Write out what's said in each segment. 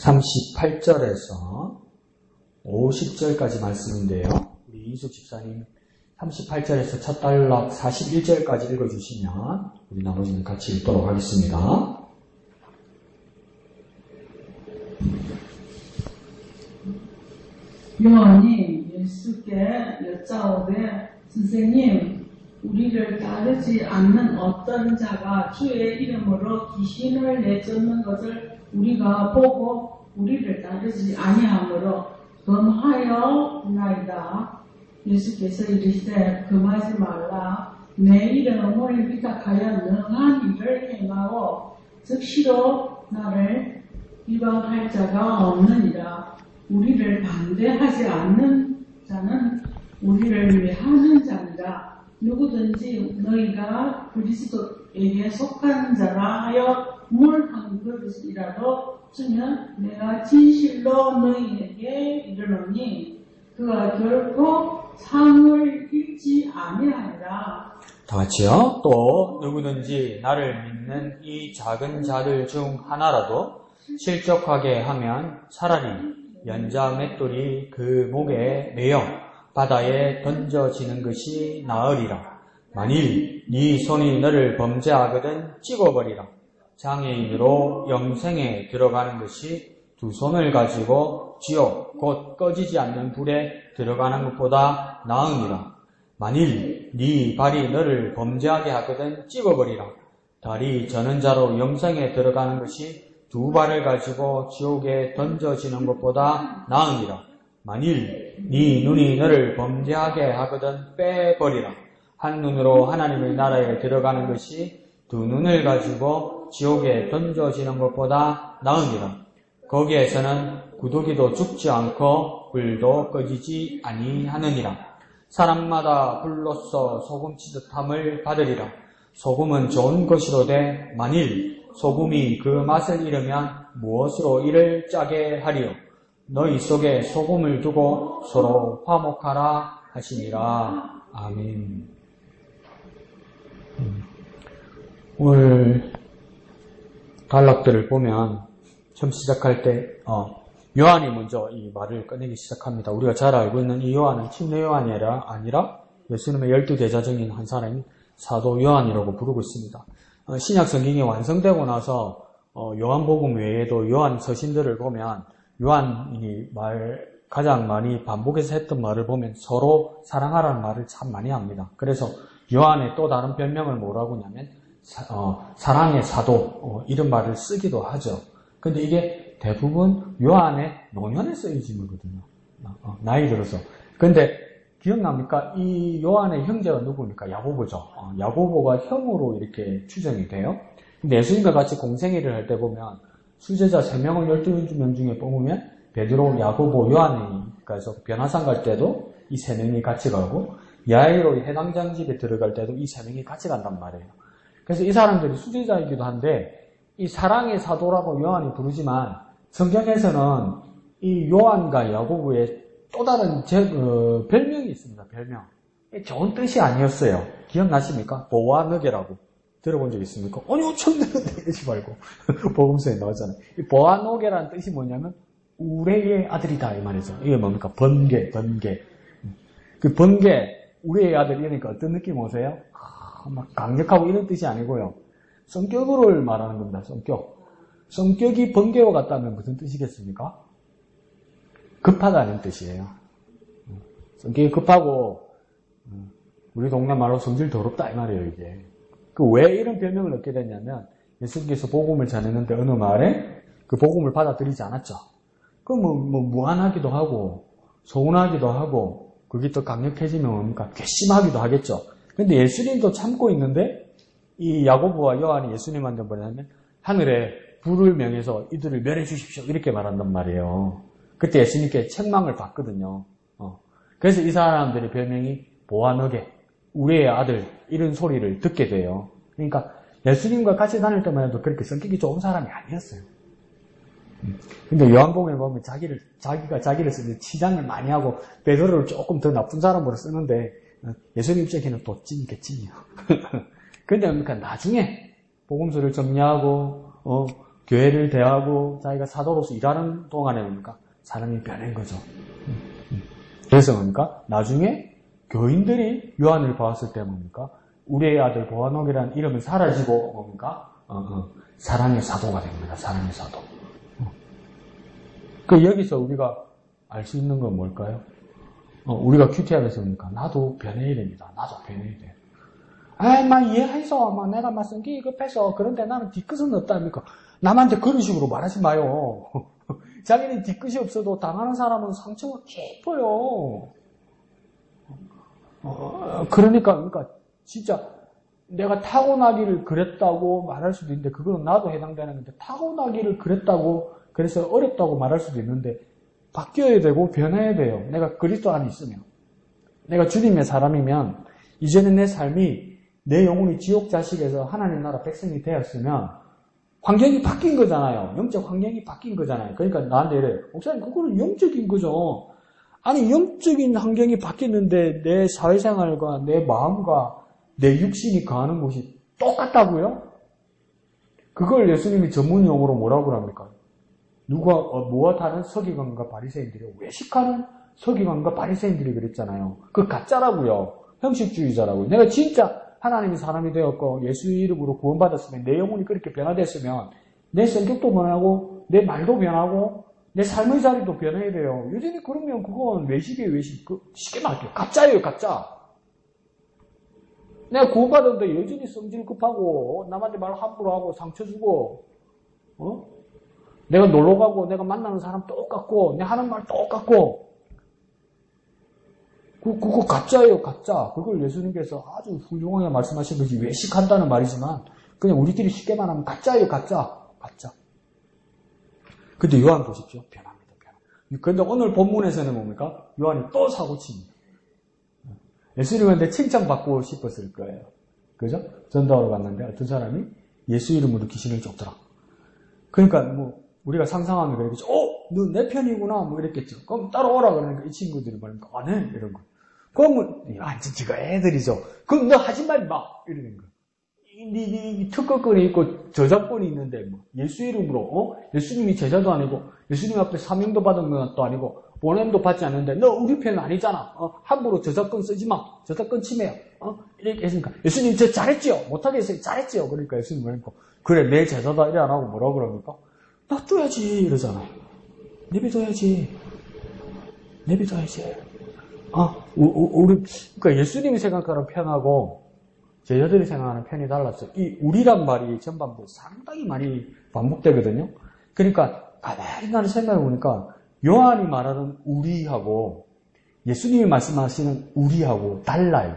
38절에서 50절까지 말씀인데요. 우리 이숙 집사님 38절에서 첫 단락 41절까지 읽어주시면 우리 나머지는 같이 읽도록 하겠습니다. 요한이 예수께 여짜오되 선생님, 우리를 따르지 않는 어떤 자가 주의 이름으로 귀신을 내쫓는 것을 우리가 보고 우리를 따르지 아니하므로 검하여나이다. 예수께서 이르시되 금하지 말라. 내 이름을 위탁하여 능한 일을 행하고 즉시로 나를 비방할 자가 없느니라. 우리를 반대하지 않는 자는 우리를 위하는 자니라. 누구든지 너희가 그리스도에게 속한 자라 하여 물 한 그릇이라도 주면 내가 진실로 너희에게 이르노니 그가 결코 상을 잃지 아니하리라. 다 같이요. 또 누구든지 나를 믿는 이 작은 자들 중 하나라도 실족하게 하면 차라리 연자 맷돌이 그 목에 매여 바다에 던져지는 것이 나으리라. 만일 네 손이 너를 범죄하거든 찍어버리라. 장애인으로 영생에 들어가는 것이 두 손을 가지고 지옥 곧 꺼지지 않는 불에 들어가는 것보다 나으니라. 만일 네 발이 너를 범죄하게 하거든 찍어버리라. 다리 저는 자로 영생에 들어가는 것이 두 발을 가지고 지옥에 던져지는 것보다 나으니라. 만일 네 눈이 너를 범죄하게 하거든 빼버리라. 한 눈으로 하나님의 나라에 들어가는 것이 두 눈을 가지고 지옥에 던져지는 것보다 나으니라. 거기에서는 구더기도 죽지 않고 불도 꺼지지 아니하느니라. 사람마다 불로써 소금 치듯함을 받으리라. 소금은 좋은 것이로되 만일 소금이 그 맛을 잃으면 무엇으로 이를 짜게 하리요. 너희 속에 소금을 두고 서로 화목하라 하시니라. 아멘. 오늘 단락들을 보면 처음 시작할 때 요한이 먼저 이 말을 꺼내기 시작합니다. 우리가 잘 알고 있는 이 요한은 침례 요한이 아니라 예수님의 12제자 중인 한 사람인 사도 요한이라고 부르고 있습니다. 신약 성경이 완성되고 나서 요한복음 외에도 요한 서신들을 보면 요한이 가장 많이 반복해서 했던 말을 보면 서로 사랑하라는 말을 참 많이 합니다. 그래서 요한의 또 다른 별명을 뭐라고 하냐면 사랑의 사도 이런 말을 쓰기도 하죠. 근데 이게 대부분 요한의 노년에 쓰여진 거거든요. 나이 들어서. 근데 기억납니까? 이 요한의 형제가 누구입니까? 야고보죠. 야고보가 형으로 이렇게 추정이 돼요. 근데 예수님과 같이 공생애를 할 때 보면 수제자 3명을 12명 중에 뽑으면 베드로, 야고보, 요한이 가서 변화산 갈 때도 이 3명이 같이 가고 야이로 해당장 집에 들어갈 때도 이 3명이 같이 간단 말이에요. 그래서 이 사람들이 수제자이기도 한데 이 사랑의 사도라고 요한이 부르지만 성경에서는 이 요한과 야고보의 또 다른 별명이 있습니다. 별명. 좋은 뜻이 아니었어요. 기억나십니까? 보아너게라고 들어본 적 있습니까? 아니요, 처음 들었는데 이러지 말고 복음서에 나오잖아요. 이 보아너게라는 뜻이 뭐냐면 우레의 아들이다 이 말이죠. 이게 뭡니까? 번개. 그 번개, 우리의 아들 이러니까 어떤 느낌 오세요? 막 강력하고 이런 뜻이 아니고요. 성격을 말하는 겁니다. 성격이 번개와 같다면 무슨 뜻이겠습니까? 급하다는 뜻이에요. 성격이 급하고 우리 동네 말로 성질 더럽다 이 말이에요. 이게 왜 이런 별명을 얻게 됐냐면 예수님께서 복음을 전했는데 어느 마을에 그 복음을 받아들이지 않았죠. 그럼 무안하기도 하고 서운하기도 하고 그게 또 강력해지면 뭡니까? 괘씸하기도 하겠죠. 근데 예수님도 참고 있는데 이 야고보와 요한이 예수님한테 뭐냐면 하늘에 불을 명해서 이들을 멸해 주십시오 이렇게 말한단 말이에요. 그때 예수님께 책망을 받거든요. 그래서 이 사람들의 별명이 보아너게, 우리의 아들 이런 소리를 듣게 돼요. 그러니까 예수님과 같이 다닐 때만 해도 그렇게 성격이 좋은 사람이 아니었어요. 근데 요한복음에 보면 자기가 자기를 쓰는데 치장을 많이 하고 베드로를 조금 더 나쁜 사람으로 쓰는데 예수님 입장에는 또 찐이게 찐이요. 근데 그러니까 나중에 복음서를 정리하고 교회를 대하고 자기가 사도로서 일하는 동안에 뭡니까? 사람이 변한 거죠. 그래서 뭡니까? 나중에 교인들이 요한을 보았을 때 뭡니까? 우리의 아들 보아녹이라는 이름은 사라지고 뭡니까? 사랑의 사도가 됩니다. 사랑의 사도. 그 여기서 우리가 알 수 있는 건 뭘까요? 우리가 큐티하면서 뭡니까? 나도 변해야 됩니다. 나도 변해야 돼. 막 이해해서 막 내가 막 성격이 급해서 그런데 나는 뒤끝은 없다니까. 남한테 그런 식으로 말하지 마요. 자기는 뒤끝이 없어도 당하는 사람은 상처가 깊어요. 그러니까 진짜 내가 타고나기를 그랬다고 말할 수도 있는데 그거는 나도 해당되는 건데 타고나기를 그랬다고 그래서 어렵다고 말할 수도 있는데 바뀌어야 되고 변해야 돼요. 내가 그리스도 안에 있으면. 내가 주님의 사람이면 이제는 내 삶이 내 영혼이 지옥 자식에서 하나님 나라 백성이 되었으면 환경이 바뀐 거잖아요. 영적 환경이 바뀐 거잖아요. 그러니까 나한테 이래요. 목사님 그거는 영적인 거죠. 아니 영적인 환경이 바뀌었는데 내 사회생활과 내 마음과 내 육신이 거하는 곳이 똑같다고요? 그걸 예수님이 전문 용어로 뭐라고 합니까? 누가 무엇하는 서기관과 바리새인들이 외식하는 서기관과 바리새인들이 그랬잖아요. 그 가짜라고요. 형식주의자라고요. 내가 진짜 하나님이 사람이 되었고 예수의 이름으로 구원받았으면 내 영혼이 그렇게 변화됐으면 내 성격도 변하고 내 말도 변하고 내 삶의 자리도 변해야 돼요. 여전히 그러면 그건 외식이에요. 외식. 쉽게 말할게요. 가짜예요. 가짜. 내가 구원받았는데 여전히 성질 급하고 남한테 말 함부로 하고 상처 주고 내가 놀러 가고 내가 만나는 사람 똑같고 내 하는 말 똑같고 그거 가짜예요. 가짜. 그걸 예수님께서 아주 훌륭하게 말씀하신 것이 외식한다는 말이지만 그냥 우리들이 쉽게 말하면 가짜예요. 가짜. 가짜. 근데 요한 보십시오. 변합니다. 그런데 오늘 본문에서는 뭡니까? 요한이 또 사고칩니다. 예수님한테 칭찬받고 싶었을 거예요. 그죠? 전도하러 갔는데 어떤 사람이 예수 이름으로 귀신을 쫓더라. 그러니까 뭐 우리가 상상하면 그러겠죠. 너 내 편이구나 뭐 이랬겠죠. 그럼 따라오라 그러니까 이 친구들이 말하니까 안 해. 이런 거. 그러면 완전 지가 애들이죠. 그럼 너 하지 말마 이러는 거야. 네 특허권이 있고 저작권이 있는데 뭐 예수 이름으로 예수님이 제자도 아니고 예수님 앞에 사명도 받은 것도 아니고 보냄도 받지 않는데 너 우리 편은 아니잖아. 함부로 저작권 쓰지 마. 저작권 침해야. 이렇게 했으니까 예수님 저 잘했지요. 못하게 했어요. 잘했지요. 그러니까 예수님 뭐니까 그래 내 제자다 이래 안 하고 뭐라고 그럽니까? 놔둬야지 이러잖아요. 내비둬야지. 그러니까 예수님이 생각하는 편하고 제자들이 생각하는 편이 달랐어요. 이 우리란 말이 전반부 상당히 많이 반복되거든요. 그러니까 가만히 나를 생각해보니까 요한이 말하는 우리하고 예수님이 말씀하시는 우리하고 달라요.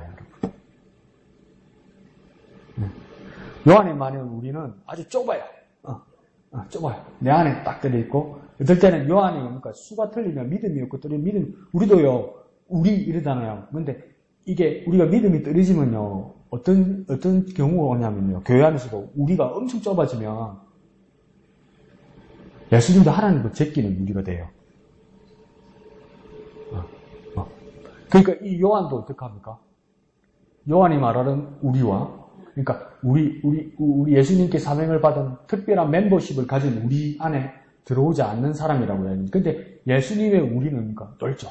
요한이 말하는 우리는 아주 좁아요. 좁아요. 내 안에 딱 들어있고 어떨 때는 요한이 뭡니까? 수가 틀리면 믿음이 없고 또 믿음 우리도요. 우리 이러잖아요. 근데 이게 우리가 믿음이 떨어지면요. 어떤 경우가 오냐면요. 교회 안에서도 우리가 엄청 좁아지면 예수님도 하나님도 제끼는 우리가 돼요. 그러니까 이 요한도 어떻게 합니까? 요한이 말하는 우리와 그러니까 우리 예수님께 사명을 받은 특별한 멤버십을 가진 우리 안에 들어오지 않는 사람이라고 해요. 근데 예수님의 우리는 그러니까 넓죠.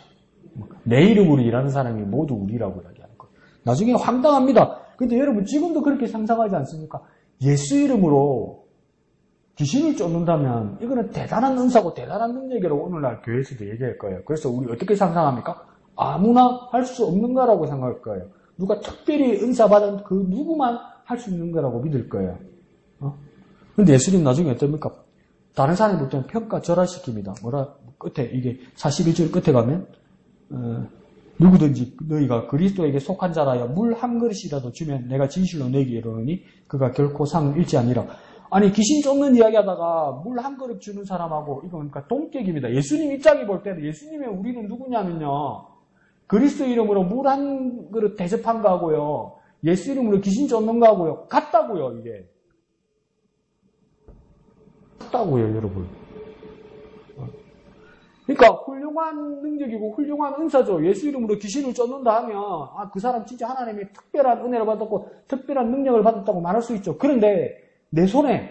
내 이름으로 일하는 사람이 모두 우리라고 이야기하는 거예요. 나중에 황당합니다. 근데 여러분 지금도 그렇게 상상하지 않습니까? 예수 이름으로 귀신을 쫓는다면 이거는 대단한 은사고 대단한 능력이라고 오늘날 교회에서도 얘기할 거예요. 그래서 우리 어떻게 상상합니까? 아무나 할 수 없는 거라고 생각할 거예요. 누가 특별히 은사받은 그 누구만 할 수 있는 거라고 믿을 거예요. 근데 예수님 나중에 어떻습니까? 다른 사람이 볼 때는 평가절하시킵니다. 끝에, 이게 41절 끝에 가면, 누구든지 너희가 그리스도에게 속한 자라야 물 한 그릇이라도 주면 내가 진실로 내게 이르노니 그가 결코 상을 잃지 아니라. 아니, 귀신 쫓는 이야기 하다가 물 한 그릇 주는 사람하고, 이거 그러니까 동격입니다. 예수님 입장에 볼 때는 예수님의 우리는 누구냐면요. 그리스도 이름으로 물 한 그릇 대접한 거하고요. 예수 이름으로 귀신 쫓는 거하고요. 같다고요, 이게. 같다고요, 여러분. 그러니까 훌륭한 능력이고 훌륭한 은사죠. 예수 이름으로 귀신을 쫓는다 하면 그 사람 진짜 하나님의 특별한 은혜를 받았고 특별한 능력을 받았다고 말할 수 있죠. 그런데 내 손에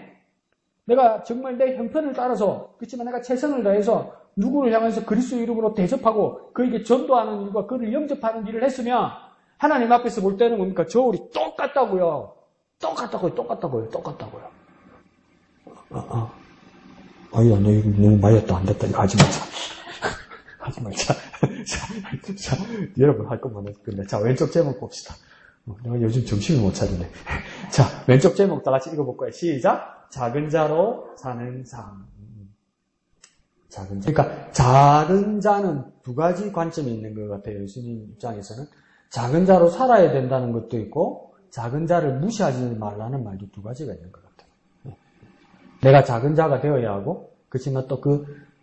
내가 정말 내 형편을 따라서, 그렇지만 내가 최선을 다해서 누구를 향해서 그리스도 이름으로 대접하고 그에게 전도하는 일과 그를 영접하는 일을 했으면 하나님 앞에서 볼 때는 뭡니까? 저울이 똑같다고요. 똑같다고요. 아유, 너 이거 너무 말렸다. 안 됐다. 이거 하지 말자. 자, 여러분 할 것만 했는데. 자, 왼쪽 제목 봅시다. 내가 요즘 정신을 못 차리네. 자, 왼쪽 제목 다 같이 읽어볼 거예요. 시작. 작은 자로 사는 삶. 작은 자. 그러니까 작은 자는 두 가지 관점이 있는 것 같아요. 예수님 입장에서는. 작은 자로 살아야 된다는 것도 있고 작은 자를 무시하지 말라는 말도 두 가지가 있는 것 같아요. 내가 작은 자가 되어야 하고 그렇지만 또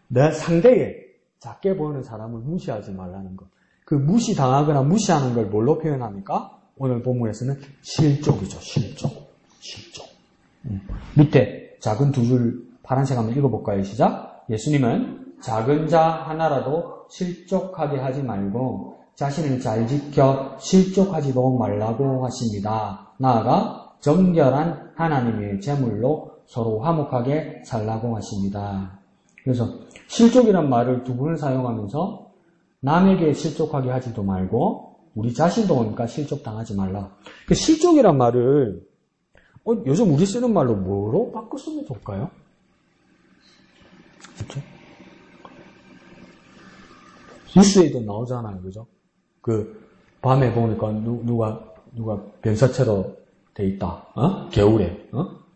내 상대에 작게 보이는 사람을 무시하지 말라는 것. 그 무시당하거나 무시하는 걸 뭘로 표현합니까? 오늘 본문에서는 실족이죠. 실족. 밑에 작은 두 줄 파란색 한번 읽어볼까요? 시작. 예수님은 작은 자 하나라도 실족하게 하지 말고 자신을 잘 지켜 실족하지도 말라고 하십니다. 나아가 정결한 하나님의 제물로 서로 화목하게 살라고 하십니다. 그래서 실족이란 말을 두 번을 사용하면서 남에게 실족하게 하지도 말고 우리 자신도 오니까 실족당하지 말라. 그 실족이란 말을 요즘 우리 쓰는 말로 뭐로 바꿨으면 좋을까요? 그렇죠? 뉴스에도 나오잖아요, 그죠? 밤에 보니까 누가 변사체로 돼 있다, 겨울에,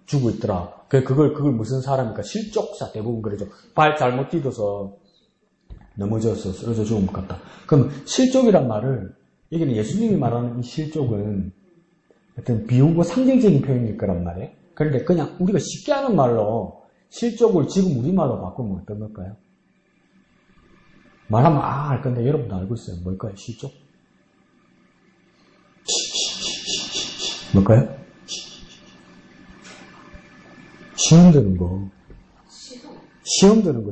죽고 있더라. 그걸 무슨 사람입니까? 실족자 대부분 그러죠. 발 잘못 디뎌서 넘어져서 쓰러져 죽은 것 같다. 그럼 실족이란 말을, 여기는 예수님이 말하는 이 실족은 어떤 비우고 상징적인 표현일 거란 말이에요. 그런데 그냥 우리가 쉽게 하는 말로 실족을 지금 우리말로 바꾸면 어떤 걸까요? 말하면 알 건데 여러분도 알고 있어요. 뭘까요? 실족? 뭘까요? 시험 드는 거. 시험 드는 거.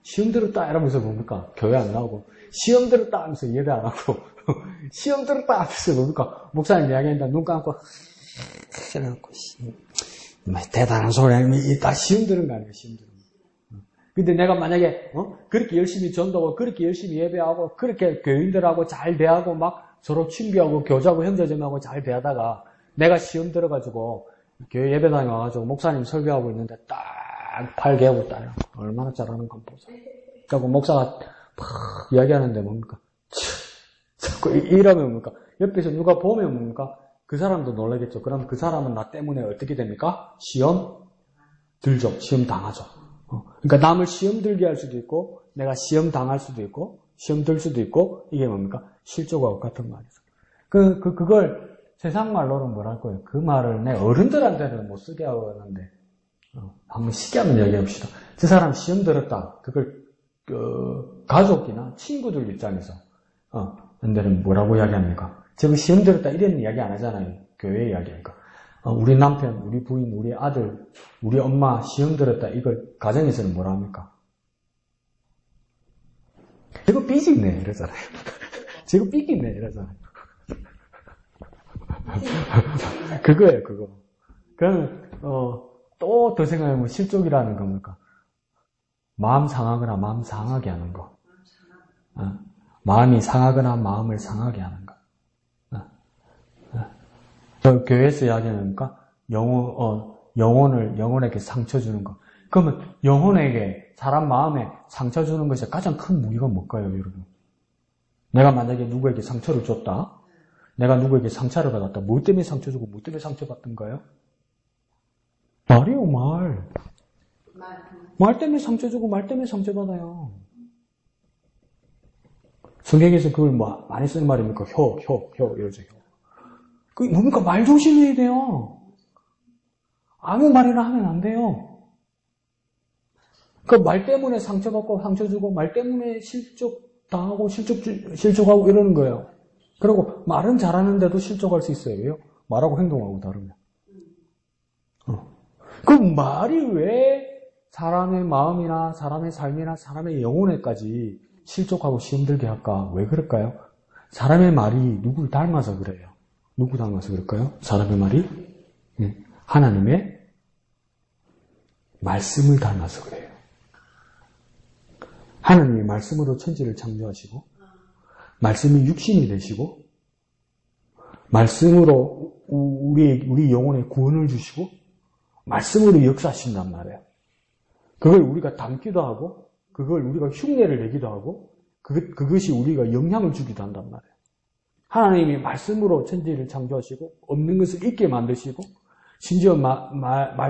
시험 들었다 이러면서 뭡니까? 교회 안 나오고. 시험 들었다 하면서 예배 안 하고. 시험 들었다 하면서 뭡니까? 목사님 이야기한다. 눈 감고. 해놓고, 대단한 소리 아니면 다 시험 들은 거 아니에요? 시험 들은 거. 근데 내가 만약에, 그렇게 열심히 전도하고, 그렇게 열심히 예배하고, 그렇게 교인들하고 잘 대하고, 막 서로 친교하고, 교주하고, 형제자매하고 잘 대하다가, 내가 시험 들어가지고, 교회 예배당에 와가지고, 목사님 설교하고 있는데, 딱, 8개하고 딱, 얼마나 잘하는 건 보자. 그리고 목사가 막 이야기하는데 뭡니까? 자꾸 이러면 뭡니까? 옆에서 누가 보면 뭡니까? 그 사람도 놀라겠죠. 그럼 그 사람은 나 때문에 어떻게 됩니까? 시험 들죠. 시험 당하죠. 그러니까 남을 시험 들게 할 수도 있고, 내가 시험 당할 수도 있고, 시험 들 수도 있고, 이게 뭡니까? 실족하고 같은 말이죠. 그걸 세상 말로는 뭐랄 거예요? 그 말을 내 어른들한테는 못 쓰게 하는데, 한번 쉽게 한번 이야기해 봅시다. 저 사람 시험 들었다. 그걸, 가족이나 친구들 입장에서, 근데는 뭐라고 이야기합니까? 저거 시험 들었다. 이런 이야기 안 하잖아요. 교회 이야기하니까. 우리 남편, 우리 부인, 우리 아들, 우리 엄마 시험 들었다. 이걸 가정에서는 뭐라 합니까? 저거 삐지네. 이러잖아요. 저거 삐기네. 이러잖아요. 그거예요, 그거. 그럼, 또 더 생각해보면 실족이라는 겁니까? 마음 상하거나 마음 상하게 하는 거. 마음이 상하거나 마음을 상하게 하는 거. 교회에서 이야기하니까 영혼에게 상처 주는 거. 그러면 영혼에게, 사람 마음에 상처 주는 것이 가장 큰 무기가 뭘까요, 여러분? 내가 만약에 누구에게 상처를 줬다. 내가 누구에게 상처를 받았다. 뭐 때문에 상처 주고 뭐 때문에 상처 받던가요? 말이요, 말. 말 때문에 상처 주고 말 때문에 상처 받아요. 성경에서 그걸 뭐 많이 쓰는 말입니까? 혀 이러죠, 혀. 그게 뭡니까? 말 조심해야 돼요. 아무 말이나 하면 안 돼요. 그 말 때문에 상처받고 상처 주고 말 때문에 실족당하고 실족하고 이러는 거예요. 그리고 말은 잘하는데도 실족할 수 있어요. 왜요? 말하고 행동하고 다르면. 그 말이 왜 사람의 마음이나 사람의 삶이나 사람의 영혼에까지 실족하고 시험들게 할까? 왜 그럴까요? 사람의 말이 누구를 닮아서 그래요. 누구 닮아서 그럴까요? 사람의 말이? 하나님의 말씀을 닮아서 그래요. 하나님이 말씀으로 천지를 창조하시고 말씀이 육신이 되시고 말씀으로 우리 영혼에 구원을 주시고 말씀으로 역사하신단 말이에요. 그걸 우리가 담기도 하고 그걸 우리가 흉내를 내기도 하고 그것이 우리가 영향을 주기도 한단 말이에요. 하나님이 말씀으로 천지를 창조하시고 없는 것을 있게 만드시고 심지어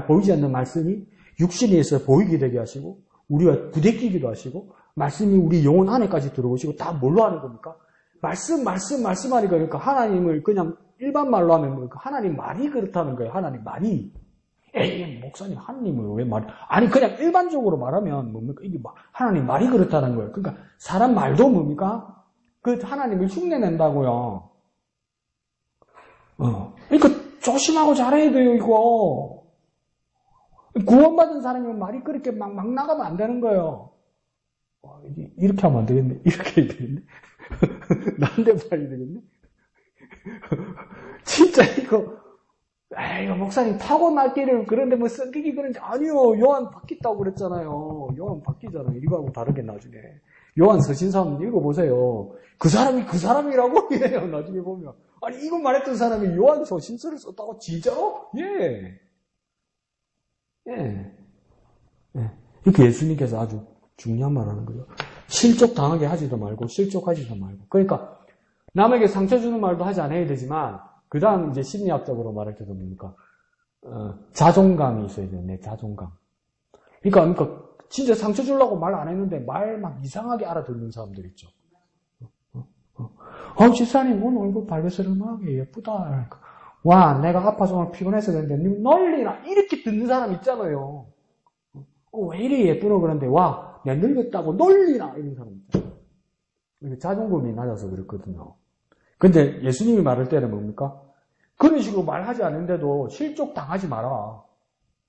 보이지 않는 말씀이 육신이 있어 보이게 되게 하시고 우리가 부대끼기도 하시고 말씀이 우리 영혼 안에까지 들어오시고 다 뭘로 하는 겁니까? 말씀하니까 그러니까 하나님을 그냥 일반 말로 하면 뭐 하나님 말이 그렇다는 거예요. 하나님 말이. 에이, 목사님 하나님을 왜 말? 아니 그냥 일반적으로 말하면 뭡니까? 이게 하나님 말이 그렇다는 거예요. 그러니까 사람 말도 뭡니까? 그 하나님을 흉내낸다고요. 그러니까 조심하고 잘해야 돼요, 이거. 구원받은 사람이 말이 그렇게 막 나가면 안 되는 거예요. 이렇게 하면 안 되겠네. 이렇게 해야 되겠네. 나한테 말이 되겠네. 진짜 이거, 목사님 타고났기를 그런데 뭐 성격이 그런지 아니요. 요한 바뀌었다고 그랬잖아요. 요한 바뀌잖아요. 이거하고 다르게 나중에. 요한 서신서 한번 읽어보세요. 그 사람이 그 사람이라고 이래요. 나중에 보면. 아니 이거 말했던 사람이 요한 서신서를 썼다고 진짜로? 예. 이렇게 예수님께서 아주 중요한 말 하는 거죠. 실족당하게 하지도 말고 실족하지도 말고. 그러니까 남에게 상처 주는 말도 하지 않아야 되지만 그 다음 이제 심리학적으로 말할 때도 뭡니까? 자존감이 있어야 돼요. 내 자존감. 그러니까 진짜 상처 주려고 말 안 했는데 말 막 이상하게 알아듣는 사람들 있죠. 집사님 오늘 얼굴 발베스름하게 예쁘다. 그러니까, 와 내가 아파서 오늘 피곤해서 그런데 니 널리나 이렇게 듣는 사람 있잖아요. 왜 이리 예쁘노 그런데 와 내가 늙었다고 널리나 이런 사람 있잖아요. 자존감이 낮아서 그렇거든요. 근데 예수님이 말할 때는 뭡니까? 그런 식으로 말하지 않는데도 실족 당하지 마라.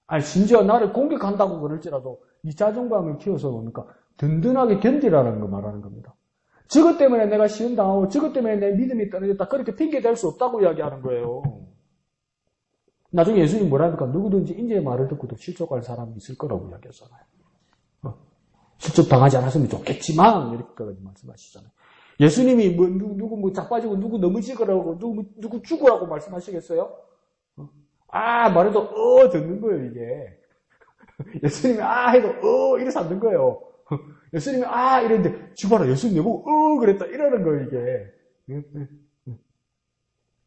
아니 심지어 나를 공격한다고 그럴지라도 이 자존감을 키워서 뭡니까? 든든하게 견디라는 거 말하는 겁니다. 저것 때문에 내가 시험 당하고 저것 때문에 내 믿음이 떨어졌다. 그렇게 핑계 댈 수 없다고 이야기하는 거예요. 나중에 예수님 뭐랍니까? 누구든지 인제의 말을 듣고도 실족할 사람이 있을 거라고 이야기했잖아요. 실족 당하지 않았으면 좋겠지만 이렇게까지 말씀하시잖아요. 예수님이 누구 자빠지고 누구 넘어지거라고 누구 죽으라고 말씀하시겠어요? 말해도 듣는 거예요 이게. 예수님이 해도 이래서 안 듣는 거예요. 예수님이 이랬는데 죽어라 예수님 내보고 그랬다 이러는 거예요 이게.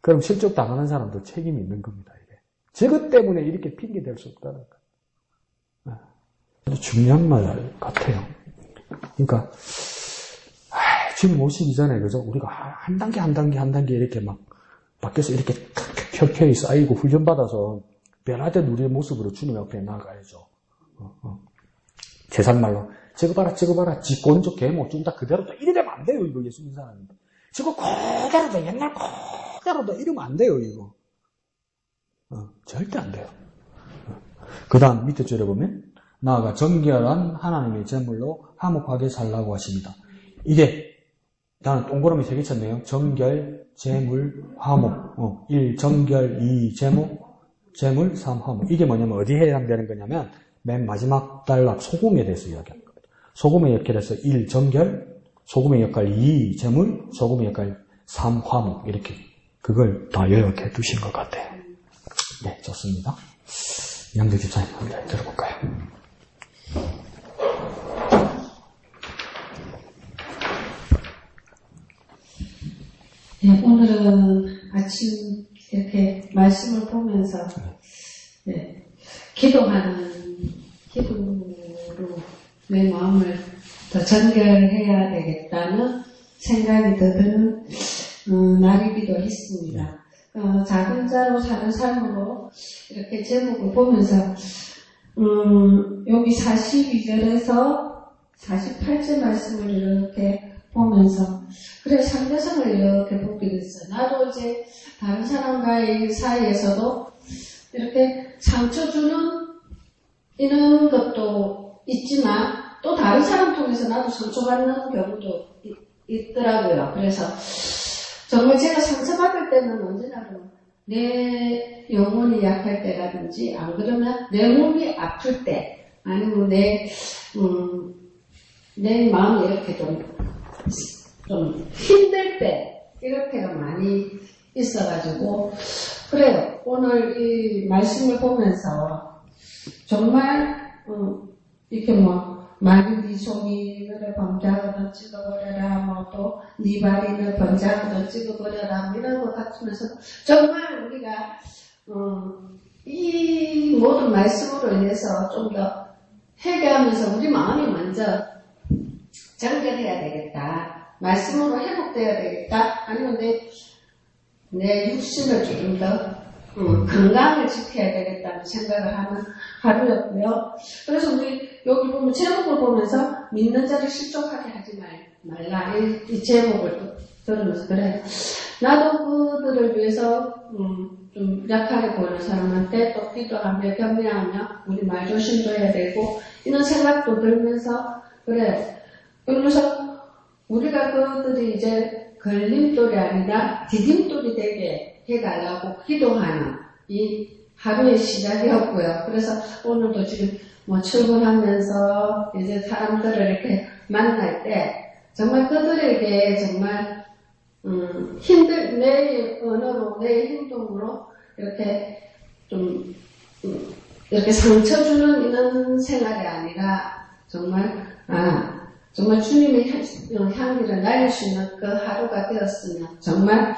그럼 실족 당하는 사람도 책임이 있는 겁니다 이게. 저것 때문에 이렇게 핑계 댈 수 없다는 거예요. 아주 중요한 말 같아요. 그러니까 지금 오시기 전에 그죠? 우리가 한 단계 이렇게 막 밖에서 이렇게 켜켜이 쌓이고 훈련받아서 변화된 우리의 모습으로 주님 앞에 나아가야죠. 제삿말로 저거 봐라 지꼰족 개목 좀 다 그대로다 이러면 안 돼요 이거 예수님 사람인데 저거 그대로다 옛날 그대로다 이러면 안 돼요 이거. 절대 안 돼요. 그 다음 밑에 줄에 보면 나아가 정결한 하나님의 제물로 화목하게 살라고 하십니다. 이게 나는 동그라미 3개 쳤네요. 정결, 제물, 화목. 1. 정결, 2. 제물, 3. 화목. 이게 뭐냐면 어디에 해당되는 거냐면 맨 마지막 단락 소금에 대해서 이야기하는 겁니다. 소금의 역할에서 1. 정결, 소금의 역할 2. 제물, 소금의 역할 3. 화목. 이렇게 그걸 다 요약해 두신 것 같아요. 네, 좋습니다. 양재 집사님 한번 들어볼까요? 네, 오늘은 아침 이렇게 말씀을 보면서 기도로 내 마음을 더 정결해야 되겠다는 생각이 더 드는 날이기도 했습니다. 작은 자로 사는 삶으로 이렇게 제목을 보면서 여기 42절에서 48절 말씀을 이렇게 보면서 그래 상대성을 이렇게 보게 됐어요. 나도 이제 다른 사람과의 사이에서도 이렇게 상처 주는 이런 것도 있지만 또 다른 사람 통해서 나도 상처받는 경우도 있더라고요. 그래서 정말 제가 상처받을 때는 언제나 내 영혼이 약할 때라든지 안 그러면 내 몸이 아플 때 아니면 내 마음이 이렇게 좀 힘들 때, 이럴 때가 많이 있어가지고, 그래요. 오늘 이 말씀을 보면서, 정말, 이렇게 많이 네 종이 너를 범죄하거든 찍어버려라, 네 발이 너 범죄하거든 찍어버려라, 이런 것 같으면서, 정말 우리가, 이 모든 말씀으로 인해서 좀 더 회개하면서 우리 마음이 먼저 정결해야 되겠다. 말씀으로 회복돼야 되겠다. 아니면 내 육신을 조금 더 건강을 지켜야 되겠다는 생각을 하는 하루였고요. 그래서 우리 여기 보면 제목을 보면서 믿는 자를 실족하게 하지 말라. 이 제목을 들으면서 그래. 나도 그들을 위해서 좀 약하게 보이는 사람한테 또 기도하며 격려하며 우리 말 조심도 해야 되고 이런 생각도 들면서 그래. 그러면서 우리가 그들이 이제 걸림돌이 아니라 디딤돌이 되게 해달라고 기도하는 이 하루의 시작이었고요. 그래서 오늘도 지금 출근하면서 이제 사람들을 이렇게 만날 때 정말 그들에게 정말 내 언어로, 내 행동으로 이렇게 좀 이렇게 상처 주는 이런 생활이 아니라 정말 주님의 향기를 날릴 수 있는 그 하루가 되었으면 정말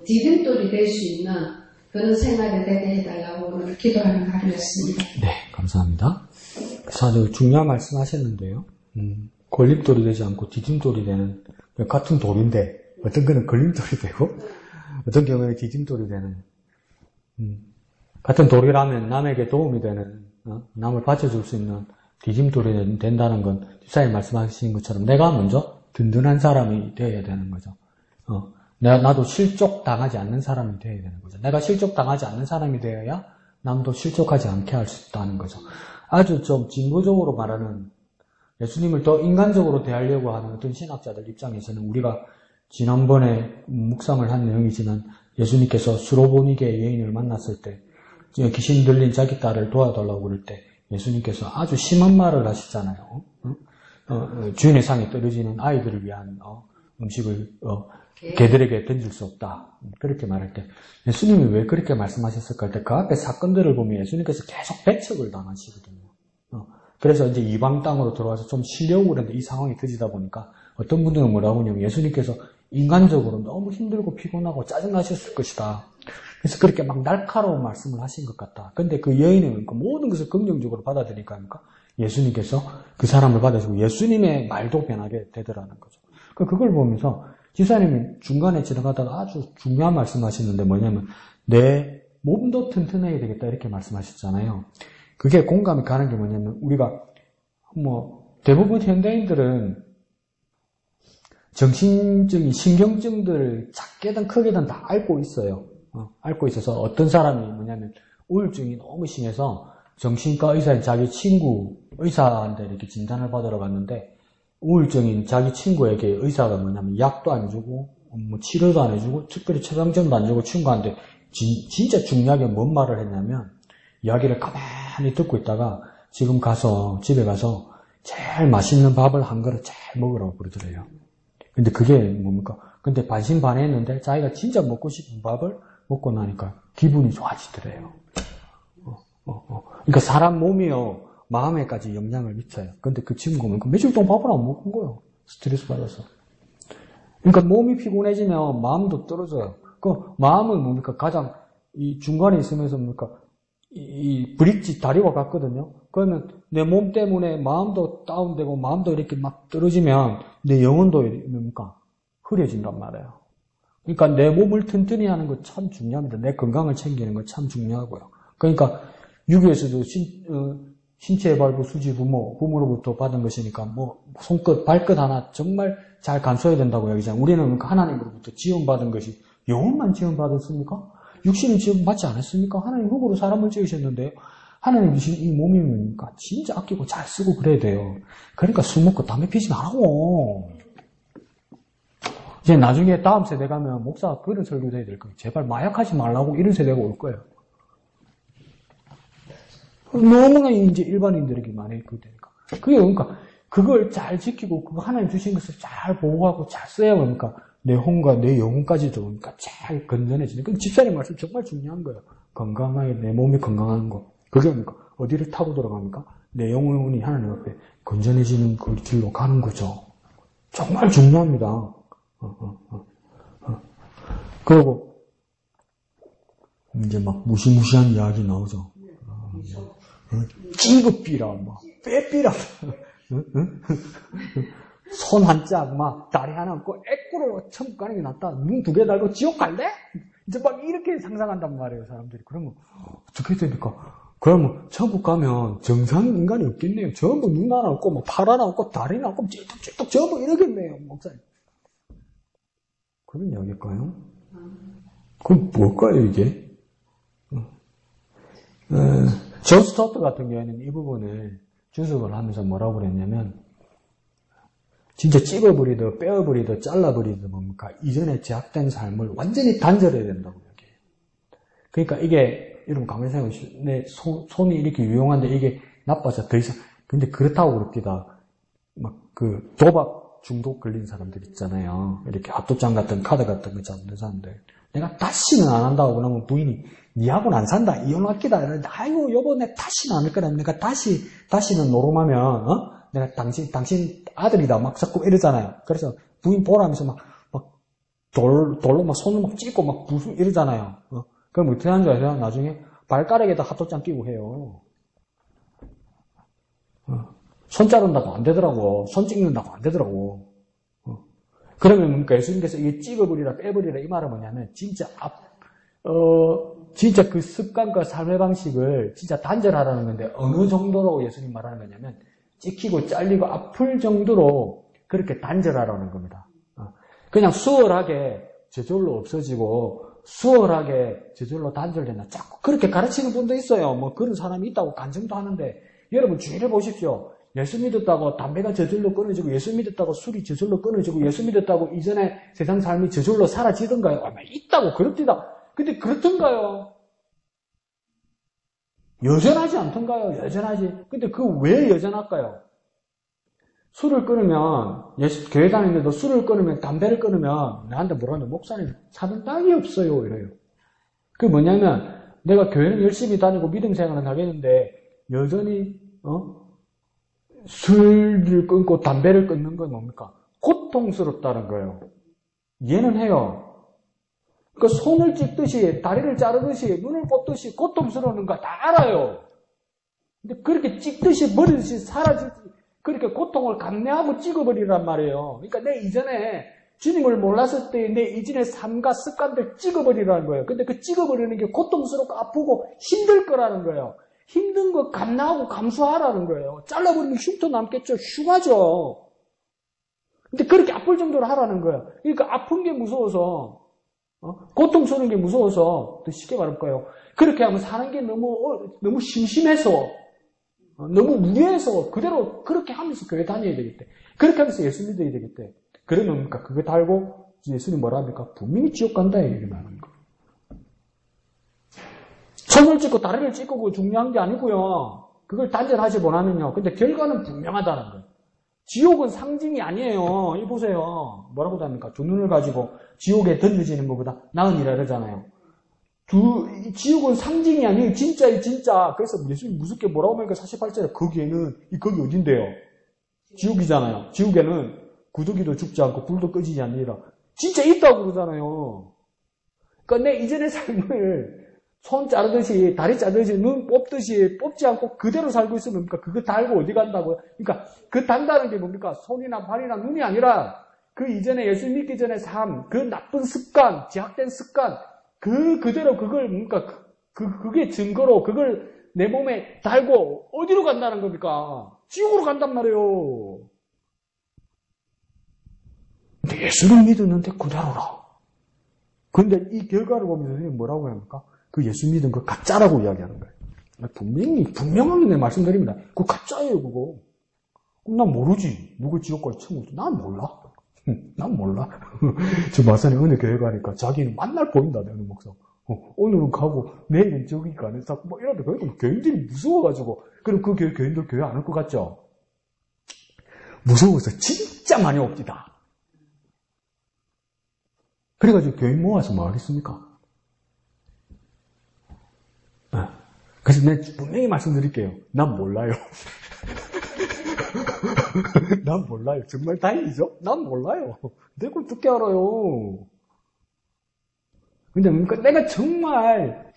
디딤돌이 될 수 있는 그런 생활이 되게 해달라고 오늘 기도하는 하루였습니다. 네, 감사합니다. 그래서 아주 중요한 말씀 하셨는데요. 걸림돌이 되지 않고 디딤돌이 되는 같은 돌인데 어떤 거는 걸림돌이 되고 어떤 경우에 디딤돌이 되는 같은 돌이라면 남에게 도움이 되는 남을 받쳐줄 수 있는 디딤돌이 된다는 건 집사님 말씀하신 것처럼 내가 먼저 든든한 사람이 되어야 되는 거죠. 나도 실족당하지 않는 사람이 되어야 되는 거죠. 내가 실족당하지 않는 사람이 되어야 남도 실족하지 않게 할 수 있다는 거죠. 아주 좀 진보적으로 말하는 예수님을 더 인간적으로 대하려고 하는 어떤 신학자들 입장에서는 우리가 지난번에 묵상을 한 내용이지만 예수님께서 수로보니게 여인을 만났을 때 귀신 들린 자기 딸을 도와달라고 그럴 때 예수님께서 아주 심한 말을 하시잖아요. 주인의 상에 떨어지는 아이들을 위한 음식을 개들에게 던질 수 없다. 그렇게 말할 때 예수님이 왜 그렇게 말씀하셨을까 할 때 그 앞에 사건들을 보면 예수님께서 계속 배척을 당하시거든요. 그래서 이제 이방 땅으로 들어와서 좀 쉬려고 그랬는데 이 상황이 터지다 보니까 어떤 분들은 뭐라고 하냐면 예수님께서 인간적으로 너무 힘들고 피곤하고 짜증나셨을 것이다. 그래서 그렇게 막 날카로운 말씀을 하신 것 같다. 근데 그 여인은 모든 것을 긍정적으로 받아들이니까 예수님께서 그 사람을 받아주고 예수님의 말도 변하게 되더라는 거죠. 그걸 보면서 지사님이 중간에 지나가다가 아주 중요한 말씀 하시는데 뭐냐면 내 몸도 튼튼해야 되겠다 이렇게 말씀하셨잖아요. 그게 공감이 가는 게 뭐냐면 우리가 대부분 현대인들은 정신적인 신경증들을 작게든 크게든 다 앓고 있어요. 앓고 있어서 어떤 사람이 뭐냐면 우울증이 너무 심해서 정신과 의사인 자기 친구 의사한테 이렇게 진단을 받으러 갔는데 우울증인 자기 친구에게 의사가 뭐냐면 약도 안 주고 치료도 안 해주고 특별히 처방전도 안 주고 친구한테 진짜 중요하게 뭔 말을 했냐면 이야기를 가만히 듣고 있다가 지금 집에 가서 제일 맛있는 밥을 한 그릇 잘 먹으라고 그러더래요. 근데 그게 뭡니까? 근데 반신반의했는데 자기가 진짜 먹고 싶은 밥을 먹고 나니까 기분이 좋아지더래요. 그러니까 사람 몸이요 마음에까지 영향을 미쳐요. 근데 그 친구는 며칠 동안 밥을 안 먹은 거예요. 스트레스 받아서. 그러니까 몸이 피곤해지면 마음도 떨어져요. 그 마음은 뭡니까? 가장 이 중간에 있으면서 뭡니까? 이 브릿지 다리와 같거든요. 그러면 내 몸 때문에 마음도 다운되고 마음도 이렇게 막 떨어지면 내 영혼도 뭡니까? 흐려진단 말이에요. 그러니까 내 몸을 튼튼히 하는 거 참 중요합니다. 내 건강을 챙기는 거 참 중요하고요. 그러니까 유교에서도 신체 발부 수지 부모로부터 받은 것이니까 손끝 발끝 하나 정말 잘 감싸야 된다고 여기잖아요. 우리는 그러니까 하나님으로부터 지원받은 것이 영혼만 지원받았습니까? 육신은 지원받지 않았습니까? 하나님 흙으로 사람을 지으셨는데 하나님 주신 이 몸이니까 진짜 아끼고 잘 쓰고 그래야 돼요. 그러니까 술 먹고 담배 피지 말라고. 이제 나중에 다음 세대 가면 목사가 그런 설교도 해야 될 거예요. 제발 마약하지 말라고 이런 세대가 올 거예요. 너무나 이제 일반인들에게 많이 있거든요. 그게 그러니까 그걸 잘 지키고 그 하나님 주신 것을 잘 보호하고 잘 써야 그러니까 내 혼과 내 영혼까지도 그러니까 잘 건전해지는. 그 집사님 말씀 정말 중요한 거예요. 건강하게 내 몸이 건강한 거. 그게 뭡니까? 어디를 타고 들어갑니까? 내 영혼이 하나님 앞에 건전해지는 그 길로 가는 거죠. 정말 중요합니다. 그리고 이제 막 무시무시한 이야기 나오죠. 찌급비라, 막 빼비라, 손 한 짝, 막 다리 하나 없고 애꾸로 천국 가는 게 낫다. 눈 두 개 달고 지옥 갈래? 이제 막 이렇게 상상한단 말이에요, 사람들이. 그러면 어떻게 됩니까? 그러면 천국 가면 정상 인간이 없겠네요. 전부 눈 하나 없고, 뭐 팔 하나 없고, 다리 하나 없고, 찌뚝찌뚝 전부 이러겠네요, 목사님. 그런 이야기일까요? 그럼 뭘까요, 이게? 존 스토트 같은 경우에는 이 부분을 주석을 하면서 뭐라고 그랬냐면, 진짜 찝어버리든 빼어버리든 잘라버리든 뭡니까? 이전에 제약된 삶을 완전히 단절해야 된다고 얘기해요. 그러니까 이게, 여러분 가만히 생각해보시면, 내 손이 이렇게 유용한데 이게 나빠서 더 이상, 근데 그렇다고 그럽니다. 막 그 도박 중독 걸린 사람들 있잖아요. 이렇게 핫도장 같은 카드 같은 거 잡는 사람들. 내가 다시는 안 한다고 그러면 부인이 니하고는 안 산다. 이혼할기다. 이러는데 아이고 여보 내 다시는 안 할 거라. 내가 다시는 노름하면 내가 당신 아들이다. 막 자꾸 이러잖아요. 그래서 부인 보라면서 막 돌로 막 손을 막 찢고 막 부수 이러잖아요. 그럼 어떻게 하는 줄 아세요? 나중에 발가락에다 핫도장 끼고 해요. 손 자른다고 안 되더라고. 손 찍는다고 안 되더라고. 그러면 뭡니까? 예수님께서 이게 찍어버리라, 빼버리라 이 말은 뭐냐면, 진짜 진짜 그 습관과 삶의 방식을 진짜 단절하라는 건데, 어느 정도로 예수님 말하는 거냐면, 찍히고 잘리고 아플 정도로 그렇게 단절하라는 겁니다. 그냥 수월하게 저절로 없어지고, 수월하게 저절로 단절된다. 자꾸 그렇게 가르치는 분도 있어요. 뭐 그런 사람이 있다고 간증도 하는데, 여러분 주의를 보십시오. 예수 믿었다고 담배가 저절로 끊어지고, 예수 믿었다고 술이 저절로 끊어지고, 예수 믿었다고 이전에 세상 삶이 저절로 사라지던가요? 아마 있다고 그렇디다. 근데 그렇던가요? 여전하지 않던가요? 여전하지. 근데 그 왜 여전할까요? 술을 끊으면, 교회 다니는데도 술을 끊으면, 담배를 끊으면, 나한테 뭐라는데, 목사님, 사는 땅이 없어요. 이래요. 그게 뭐냐면, 내가 교회는 열심히 다니고 믿음 생활은 하겠는데, 여전히, 술을 끊고 담배를 끊는 건 뭡니까? 고통스럽다는 거예요. 이해는 해요. 그러니까 손을 찢듯이, 다리를 자르듯이, 눈을 꽂듯이 고통스러운 거 다 알아요. 근데 그렇게 찢듯이, 버리듯이 사라지지, 그렇게 고통을 감내하고 찍어버리란 말이에요. 그러니까 내 이전에 주님을 몰랐을 때 내 이전의 삶과 습관들 찍어버리라는 거예요. 근데 그 찍어버리는 게 고통스럽고 아프고 힘들 거라는 거예요. 힘든 거 감내하고 감수하라는 거예요. 잘라버리면 흉터 남겠죠. 흉하죠. 근데 그렇게 아플 정도로 하라는 거예요. 그러니까 아픈 게 무서워서, 고통스러운 게 무서워서, 더 쉽게 말할까요? 그렇게 하면 사는 게 너무 심심해서, 너무 무리해서 그대로 그렇게 하면서 교회 다녀야 되겠대. 그렇게 하면서 예수 믿어야 되겠대. 그러면 뭡니까? 그거 달고 예수님 뭐라 합니까? 분명히 지옥 간다 이렇게 말하는 거예요. 손을 찢고 다리를 찢고 그거 중요한 게 아니고요. 그걸 단절하지 못하면요. 근데 결과는 분명하다는 거예요. 지옥은 상징이 아니에요. 이 보세요. 뭐라고 합니까? 두 눈을 가지고 지옥에 던져지는 것보다 나은 이라 그러잖아요. 지옥은 상징이 아니에요. 진짜예요, 진짜. 그래서 예수님 무섭게 뭐라고 하니까 48절에 거기 어딘데요? 지옥이잖아요. 지옥에는 구더기도 죽지 않고 불도 꺼지지 않느니라. 진짜 있다고 그러잖아요. 그러니까 내 이전의 삶을 손 자르듯이, 다리 자르듯이, 눈 뽑듯이 뽑지 않고 그대로 살고 있으면 뭡니까? 그거 달고 어디 간다고요? 그러니까 그 단다는 게 뭡니까? 손이나 발이나 눈이 아니라 그 이전에 예수 믿기 전의 삶, 그 나쁜 습관, 제약된 습관, 그대로 그걸 뭡니까? 그게 증거로 그걸 내 몸에 달고 어디로 간다는 겁니까? 지옥으로 간단 말이에요. 근데 예수를 믿었는데 그대로라. 근데 이 결과를 보면 선생님 뭐라고 합니까? 그 예수 믿은 거 가짜라고 이야기하는 거예요. 분명하게 내 말씀드립니다. 그거 가짜예요, 그거. 난 모르지. 누구 지옥 갈 천국. 난 몰라. 난 몰라. 저 마산에 어느 교회 가니까 자기는 만날 보인다, 어느 목사. 오늘은 가고 내일은 저기 가는 자꾸 뭐 이러다 그러니까 교인들이 무서워가지고 그럼 그 교인들 교회 안 올 것 같죠? 무서워서 진짜 많이 옵니다. 그래가지고 교인 모아서 뭐 하겠습니까? 그래서 내가 분명히 말씀드릴게요. 난 몰라요. 난 몰라요. 정말 다행이죠? 난 몰라요. 내가 어떻게 알아요? 근데 그러니까 내가 정말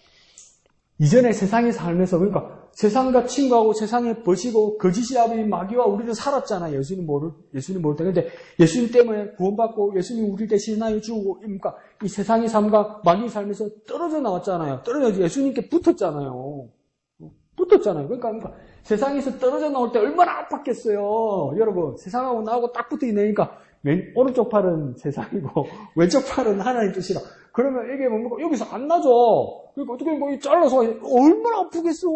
이전에 세상에 살면서 그러니까 세상과 친구하고 세상에 버시고 거짓이라비 마귀와 우리는 살았잖아요. 예수님 모를 때. 근데 예수님 때문에 구원받고 예수님 우리 대신 나여 주고 그러니까 이 세상의 삶과 마귀의 삶에서 떨어져 나왔잖아요. 떨어져 예수님께 붙었잖아요. 그러니까 세상에서 떨어져 나올 때 얼마나 아팠겠어요. 여러분 세상하고 나하고 딱 붙어 있으니까 오른쪽 팔은 세상이고 왼쪽 팔은 하나님 뜻이라. 그러면 이게 뭡니까? 여기서 안 나죠. 그러니까 어떻게 뭐 잘라서 얼마나 아프겠어.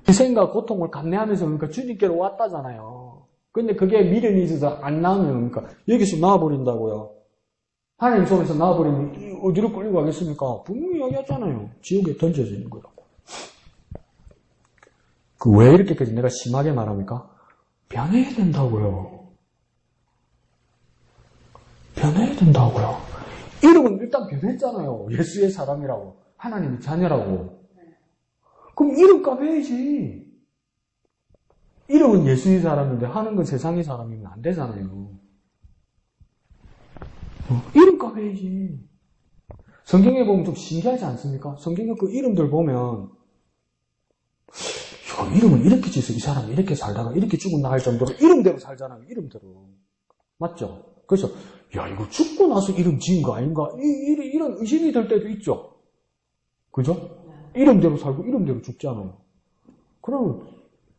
희생과 고통을 감내하면서 그러니까 주님께로 왔다잖아요. 근데 그게 미련이 있어서 안 나오면 그러니까 여기서 나와버린다고요. 하나님 손에서 나와버리면 어디로 끌리고 가겠습니까? 분명히 이야기하잖아요. 지옥에 던져지는 거라고. 왜 이렇게까지 내가 심하게 말합니까? 변해야 된다고요. 변해야 된다고요. 이름은 일단 변했잖아요. 예수의 사람이라고. 하나님의 자녀라고. 그럼 이름값 해야지. 이름은 예수의 사람인데 하는 건 세상의 사람이면 안 되잖아요. 이름값 해야지. 성경에 보면 좀 신기하지 않습니까? 성경에 그 이름들 보면 이름은 이렇게 지어서 이 사람이 이렇게 살다가 이렇게 죽었나 할 정도로 이름대로 살잖아요. 이름대로. 맞죠? 그래서 야 이거 죽고 나서 이름 지은 거 아닌가? 이런 의심이 들 때도 있죠. 그죠? 이름대로 살고 이름대로 죽잖아요. 그러면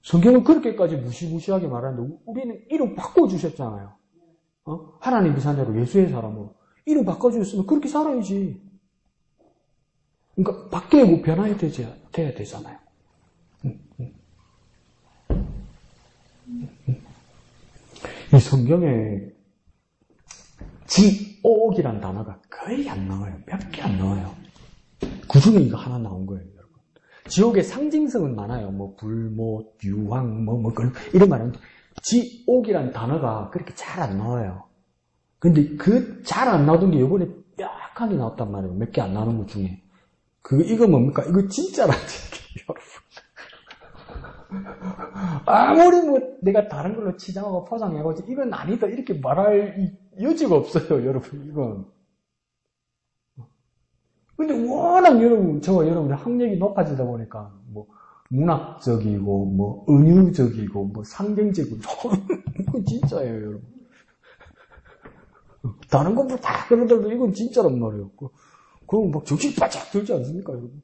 성경은 그렇게까지 무시무시하게 말하는데 우리는 이름 바꿔주셨잖아요. 하나님의 자녀로 예수의 사람으로 이름 바꿔주셨으면 그렇게 살아야지. 그러니까 바뀌고 변화해야 되잖아요. 이 성경에 지옥이란 단어가 거의 안 나와요. 몇 개 안 나와요. 그 중에 이거 하나 나온 거예요, 여러분. 지옥의 상징성은 많아요. 뭐 불못, 유황, 이런 말은 지옥이란 단어가 그렇게 잘 안 나와요. 근데 그 잘 안 나오던 게 이번에 빽하게 나왔단 말이에요. 몇 개 안 나오는 것 중에. 이거 뭡니까? 이거 진짜라는 얘기예요, 여러분. 아무리 뭐 내가 다른 걸로 치장하고 포장해가지고 이건 아니다 이렇게 말할 여지가 없어요, 여러분. 이건. 근데 워낙 저와 여러분의 학력이 높아지다 보니까 뭐 문학적이고 뭐 은유적이고 뭐 상징적이고 이건 진짜예요, 여러분. 다른 건 뭐 다 그러더라도 이건 진짜란 말이에요. 그럼 막 정신 바짝 들지 않습니까, 여러분?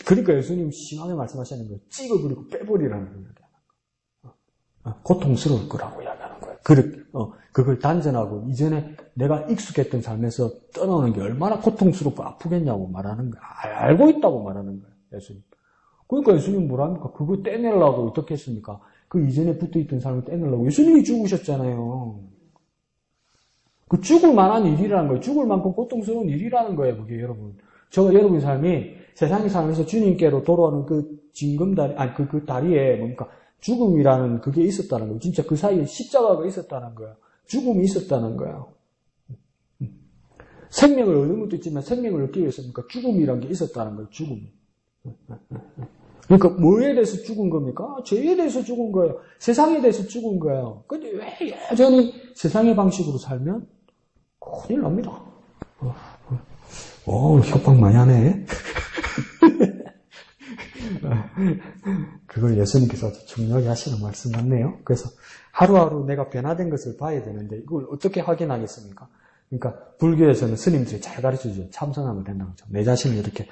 그러니까 예수님 심하게 말씀하시는 거예요. 찍어버리고 빼버리라는 거예요. 고통스러울 거라고 이야기하는 거예요. 그걸 단전하고 이전에 내가 익숙했던 삶에서 떠나오는 게 얼마나 고통스럽고 아프겠냐고 말하는 거예요. 알고 있다고 말하는 거예요, 예수님. 그러니까 예수님 뭐랍니까? 그거 떼내려고 어떻게 했습니까? 그 이전에 붙어있던 삶을 떼내려고 예수님이 죽으셨잖아요. 그 죽을 만한 일이라는 거예요. 죽을 만큼 고통스러운 일이라는 거예요, 그게 여러분. 여러분 삶이 세상에 살면서 주님께로 돌아오는 그 징검다리, 그 다리에 뭡니까? 죽음이라는 그게 있었다는 거예요. 진짜 그 사이에 십자가가 있었다는 거예요. 죽음이 있었다는 거예요. 생명을 얻는 것도 있지만 생명을 얻기 위해서는 죽음이라는 게 있었다는 거예요. 죽음. 그러니까 뭐에 대해서 죽은 겁니까? 죄에 대해서 죽은 거예요. 세상에 대해서 죽은 거예요. 근데 왜 여전히 세상의 방식으로 살면 큰일 납니다. 협박 많이 하네. 그걸 예수님께서 아주 중요하게 하시는 말씀 같네요. 그래서 하루하루 내가 변화된 것을 봐야 되는데 이걸 어떻게 확인하겠습니까? 그러니까 불교에서는 스님들이 잘 가르쳐주죠. 참선하면 된다고 하죠. 내 자신을 이렇게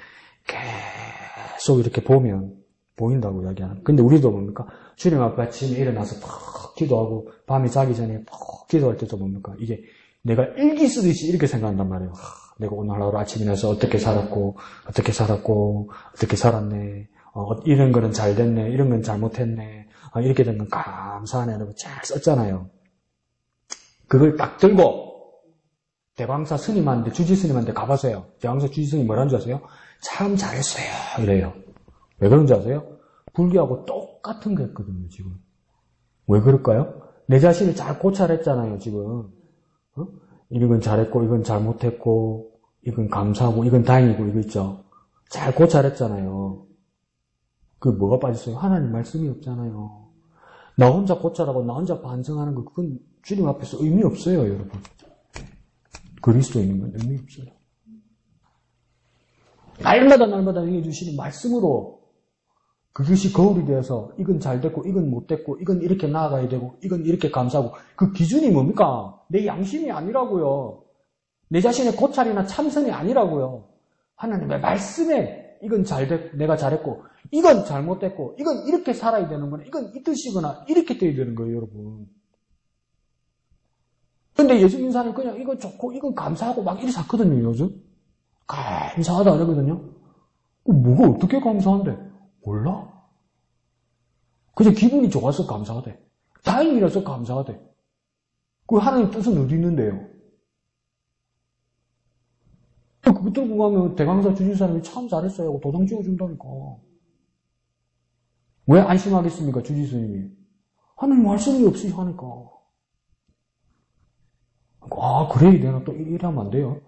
계속 이렇게 보면 보인다고 이야기하는. 근데 우리도 뭡니까? 주님 앞에 아침에 일어나서 푹 기도하고 밤에 자기 전에 푹 기도할 때도 뭡니까? 이게 내가 일기 쓰듯이 이렇게 생각한단 말이에요. 내가 오늘 하루 아침에 일어나서 어떻게 살았고 어떻게 살았네. 이런 거는 잘 됐네. 이런 건 잘못했네. 이렇게 된 건 감사하네. 이러고 잘 썼잖아요. 그걸 딱 들고 대광사 스님한테, 주지 스님한테 가보세요. 대광사 주지 스님이 뭐라는 줄 아세요? 참 잘했어요. 이래요. 왜 그런지 아세요? 불교하고 똑같은 거 했거든요, 지금. 왜 그럴까요? 내 자신을 잘 고찰했잖아요, 지금. 어? 이건 잘했고, 이건 잘못했고, 이건 감사하고, 이건 다행이고, 이거 있죠. 잘 고찰했잖아요. 그 뭐가 빠졌어요? 하나님 말씀이 없잖아요. 나 혼자 고찰하고, 나 혼자 반성하는 거, 그건 주님 앞에서 의미 없어요, 여러분. 그리스도인인 건 의미 없어요. 날마다 행해주시는 말씀으로 그것이 거울이 되어서 이건 잘 됐고 이건 못 됐고 이건 이렇게 나아가야 되고 이건 이렇게 감사하고 그 기준이 뭡니까? 내 양심이 아니라고요. 내 자신의 고찰이나 참선이 아니라고요. 하나님의 말씀에 이건 잘 됐고 내가 잘했고 이건 잘못됐고 이건 이렇게 살아야 되는 거나 이건 이 뜻이거나 이렇게 돼야 되는 거예요, 여러분. 근데 예수 믿는 사람이 그냥 이건 좋고 이건 감사하고 막 이렇게 샀거든요, 요즘. 감사하다 그러거든요. 뭐가 어떻게 감사한데? 몰라. 그냥 기분이 좋아서 감사하대. 다행이라서 감사하대. 그 하나님 뜻은 어디 있는데요? 그거 들고 가면 대강사 주신 사람이 참 잘했어요 하고 도장 찍어준다니까. 왜 안심하겠습니까, 주지 스님이? 하나님 말씀이 없이 하니까. 아, 그래야 되나? 또 이러면 안 돼요.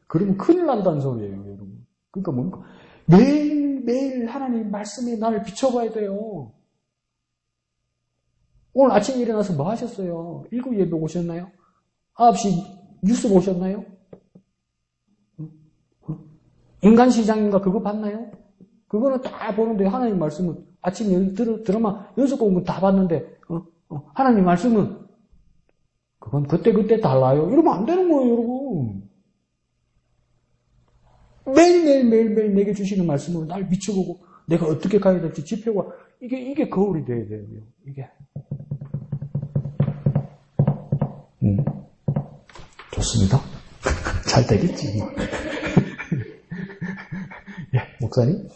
그러면 큰일 난다는 소리예요, 여러분. 그러니까 뭡니까? 매일 하나님 말씀에 나를 비춰봐야 돼요. 오늘 아침에 일어나서 뭐 하셨어요? 1구 예배 오셨나요? 9시 뉴스 보셨나요? 인간시장인가 그거 봤나요? 그거는 다 보는데 하나님 말씀은 아침에 드라마 6곡은 다 봤는데 하나님 말씀은 그건 그때 달라요. 이러면 안 되는 거예요, 여러분. 매일 내게 주시는 말씀으로 날 비춰보고 내가 어떻게 가야 될지 지표가 이게 거울이 돼야 돼요. 이게. 좋습니다. 잘 되겠지. 예, 목사님.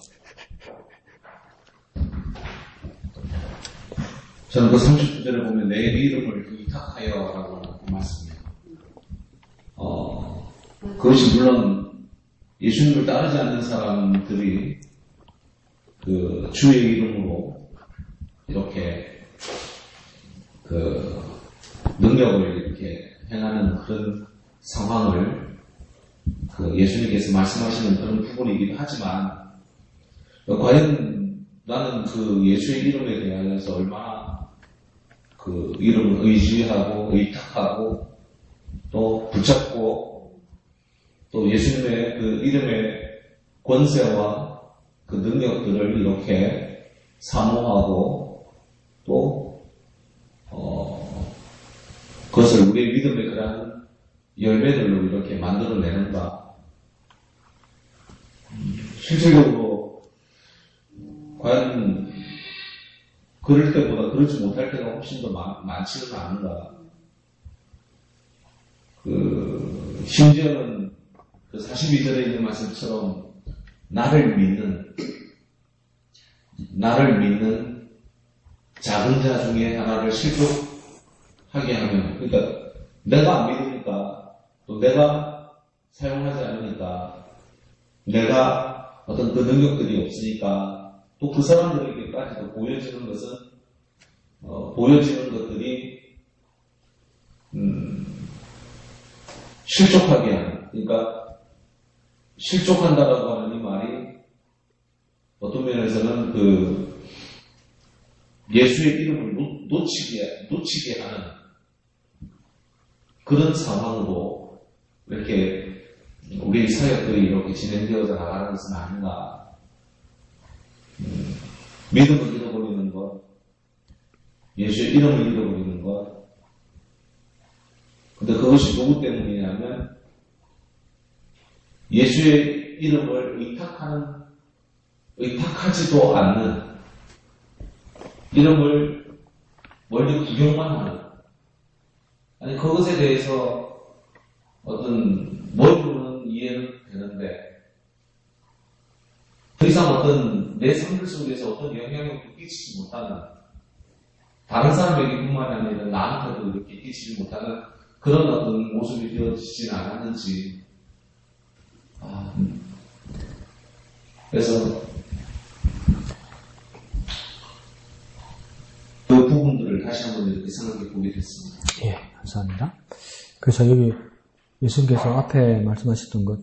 저는 그 30절에 보면 내 이름을 의탁하여라고 하는 그 말씀이에요. 그것이 물론 예수님을 따르지 않는 사람들이 그 주의 이름으로 이렇게 그 능력을 이렇게 행하는 그런 상황을 그 예수님께서 말씀하시는 그런 부분이기도 하지만 과연 나는 그 예수의 이름에 대하여서 얼마나 그 이름을 의지하고 의탁하고 또 붙잡고 또 예수님의 그 이름의 권세와 그 능력들을 이렇게 사모하고 또 그것을 우리의 믿음의 그러한 열매들로 이렇게 만들어내는가. 실질적으로 과연 그럴 때보다 그러지 못할 때가 훨씬 더 많지는 않은가. 심지어는 그 42절에 있는 말씀처럼 나를 믿는 작은 자 중에 하나를 실족하게 하면, 그러니까 내가 안 믿으니까 또 내가 사용하지 않으니까 내가 어떤 그 능력들이 없으니까 또 그 사람들에게까지도 보여지는 것들이 실족하게 하는, 그러니까 실족한다라고 하는 이 말이 어떤 면에서는 그 예수의 이름을 놓치게 하는 그런 상황으로 이렇게 우리 사역들이 이렇게 진행되어져 나가는 것은 아닌가. 믿음을 잃어버리는 것, 예수의 이름을 잃어버리는 것. 근데 그것이 누구 때문이냐면 예수의 이름을 의탁하지도 않는, 이름을 멀리 구경만 하는, 아니 그것에 대해서 어떤 머리로는 이해는 되는데 더 이상 어떤 내 삶들 속에서 어떤 영향력도 끼치지 못하는, 다른 사람에게뿐만 아니라 나한테도 이렇게 끼치지 못하는 그런 어떤 모습이 되어지지는 않았는지. 그래서 그 부분들을 다시 한번 이렇게 생각해 보게 됐습니다. 예, 감사합니다. 그래서 여기 예수님께서 앞에 말씀하셨던 것,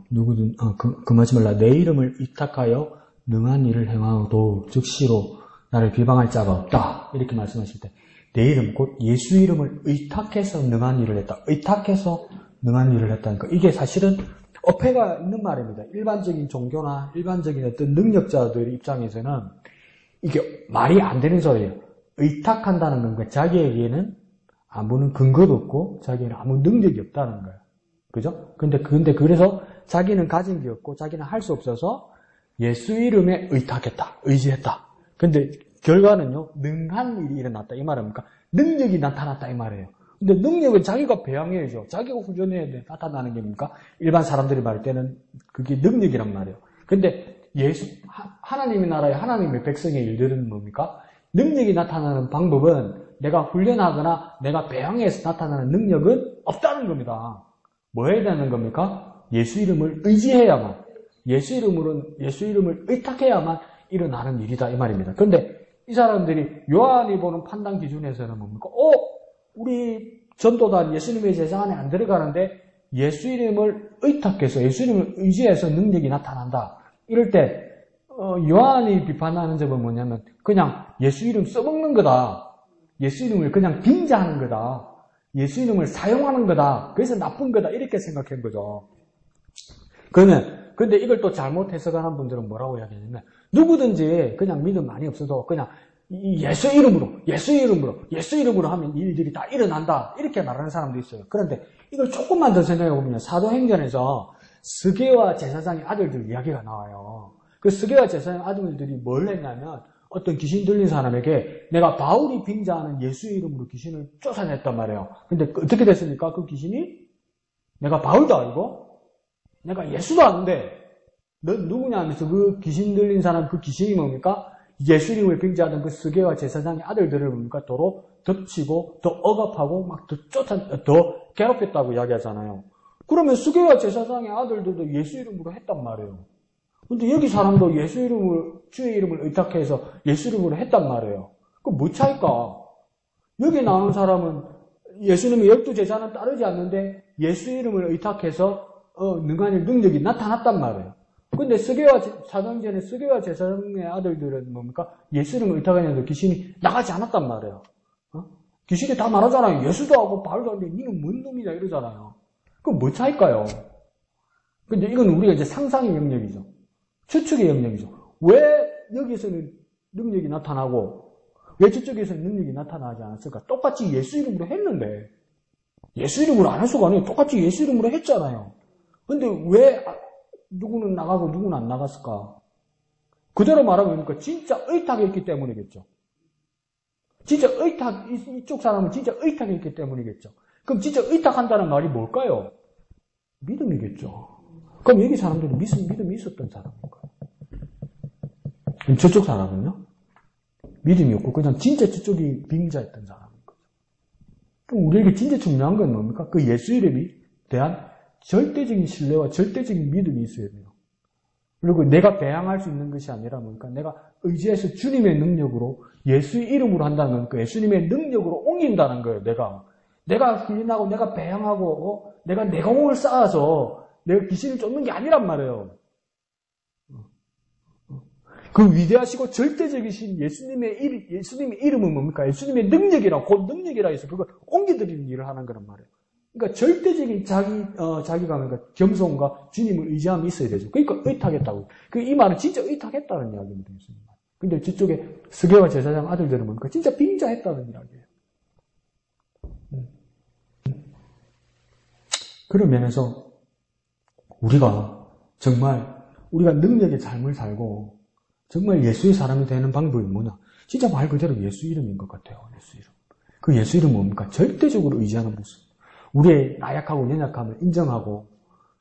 누구든, 금하지 말라. 내 이름을 위탁하여 능한 일을 행하고도 즉시로 나를 비방할 자가 없다. 이렇게 말씀하실 때, 내 이름, 곧 예수 이름을 의탁해서 능한 일을 했다. 의탁해서 능한 일을 했다니까. 이게 사실은 어폐가 있는 말입니다. 일반적인 종교나 일반적인 어떤 능력자들 입장에서는 이게 말이 안 되는 소리예요. 의탁한다는 건 자기에게는 아무런 근거도 없고 자기는 아무 능력이 없다는 거예요. 그죠? 근데 그래서 자기는 가진 게 없고 자기는 할 수 없어서 예수 이름에 의탁했다. 의지했다. 근데 결과는요, 능한 일이 일어났다. 이 말은 뭡니까? 능력이 나타났다. 이 말이에요. 근데 능력은 자기가 배양해야죠. 자기가 훈련해야 돼. 나타나는 게 뭡니까? 일반 사람들이 말할 때는 그게 능력이란 말이에요. 근데 하나님의 나라에 하나님의 백성의 일들은 뭡니까? 능력이 나타나는 방법은 내가 훈련하거나 내가 배양해서 나타나는 능력은 없다는 겁니다. 뭐 해야 되는 겁니까? 예수 이름을 의지해야만, 예수 이름을 의탁해야만 일어나는 일이다. 이 말입니다. 그런데 이 사람들이 요한이 보는 판단 기준에서는 뭡니까? 우리 전도단 예수님의 제자 안에 안 들어가는데 예수 이름을 의탁해서 예수 이름을 의지해서 능력이 나타난다. 이럴 때 요한이 비판하는 점은 뭐냐면 그냥 예수 이름 써먹는 거다. 예수 이름을 그냥 빙자하는 거다. 예수 이름을 사용하는 거다. 그래서 나쁜 거다. 이렇게 생각한 거죠. 근데 이걸 또 잘못 해석하는 분들은 뭐라고 이야기하냐면 누구든지 그냥 믿음 많이 없어도 그냥 예수 이름으로 하면 일들이 다 일어난다. 이렇게 말하는 사람도 있어요. 그런데 이걸 조금만 더 생각해 보면 사도행전에서 스게와 제사장의 아들들 이야기가 나와요. 그 스게와 제사장의 아들들이 뭘 했냐면 어떤 귀신 들린 사람에게 내가 바울이 빙자하는 예수 이름으로 귀신을 쫓아냈단 말이에요. 근데 어떻게 됐습니까? 그 귀신이 내가 바울도 알고 내가 예수도 아는데 너 누구냐 하면서 그 귀신 들린 사람 그 귀신이 뭡니까? 예수 이름을 빙자하던 그 스게와 제사장의 아들들을 뭡니까? 도로 덮치고 더 억압하고 막 더 괴롭혔다고 이야기하잖아요. 그러면 스게와 제사장의 아들들도 예수 이름으로 했단 말이에요. 근데 여기 사람도 예수 이름을, 주의 이름을 의탁해서 예수 이름으로 했단 말이에요. 그럼 뭐 차일까? 여기 나오는 사람은 예수님의 12제자는 따르지 않는데 예수 이름을 의탁해서 능한 일, 능력이 나타났단 말이에요. 근데 사도행전에 스게와 제사장의 아들들은 뭡니까? 예수 이름을 의탁했는데 귀신이 나가지 않았단 말이에요. 귀신이 다 말하잖아요. 예수도 하고 바울도 하는데 니는 뭔 놈이냐 이러잖아요. 그럼 뭐 차일까요? 근데 이건 우리가 이제 상상의 영역이죠. 추측의 영역이죠. 왜 여기서는 능력이 나타나고 왜 저쪽에서는 능력이 나타나지 않았을까? 똑같이 예수 이름으로 했는데 예수 이름으로 안 할 수가 아니에요. 똑같이 예수 이름으로 했잖아요. 근데 왜 누구는 나가고 누구는 안 나갔을까? 그대로 말하면 진짜 의탁했기 때문이겠죠. 진짜 이쪽 사람은 진짜 의탁했기 때문이겠죠. 그럼 진짜 의탁한다는 말이 뭘까요? 믿음이겠죠. 그럼 여기 사람들은 믿음이 있었던 사람인가요? 저쪽 사람은요? 믿음이 없고 그냥 진짜 저쪽이 빙자했던 사람인 거죠. 그럼 우리에게 진짜 중요한 건 뭡니까? 그 예수 이름에 대한 절대적인 신뢰와 절대적인 믿음이 있어야 돼요. 그리고 내가 배양할 수 있는 것이 아니라 뭡니까? 내가 의지해서 주님의 능력으로 예수의 이름으로 한다는 건 그 예수님의 능력으로 옮긴다는 거예요. 내가 훈련하고 내가 배양하고 내가 내공을 쌓아서 내가 귀신을 쫓는 게 아니란 말이에요. 그 위대하시고 절대적이신 예수님의 이름은 뭡니까? 예수님의 능력이라, 곧 능력이라 해서 그걸 옮겨드리는 일을 하는 거란 말이에요. 그러니까 절대적인 자기가 그러니까 겸손과 주님을 의지함이 있어야 되죠. 그러니까 의탁했다고. 이 말은 진짜 의탁했다는 이야기입니다. 근데 저쪽에 스게와 제사장 아들들은 뭡니까? 진짜 빙자했다는 이야기예요. 그런 면에서 우리가 능력의 삶을 살고 정말 예수의 사람이 되는 방법이 뭐냐? 진짜 말 그대로 예수 이름인 것 같아요. 예수 이름. 그 예수 이름은 뭡니까? 절대적으로 의지하는 모습. 우리의 나약하고 연약함을 인정하고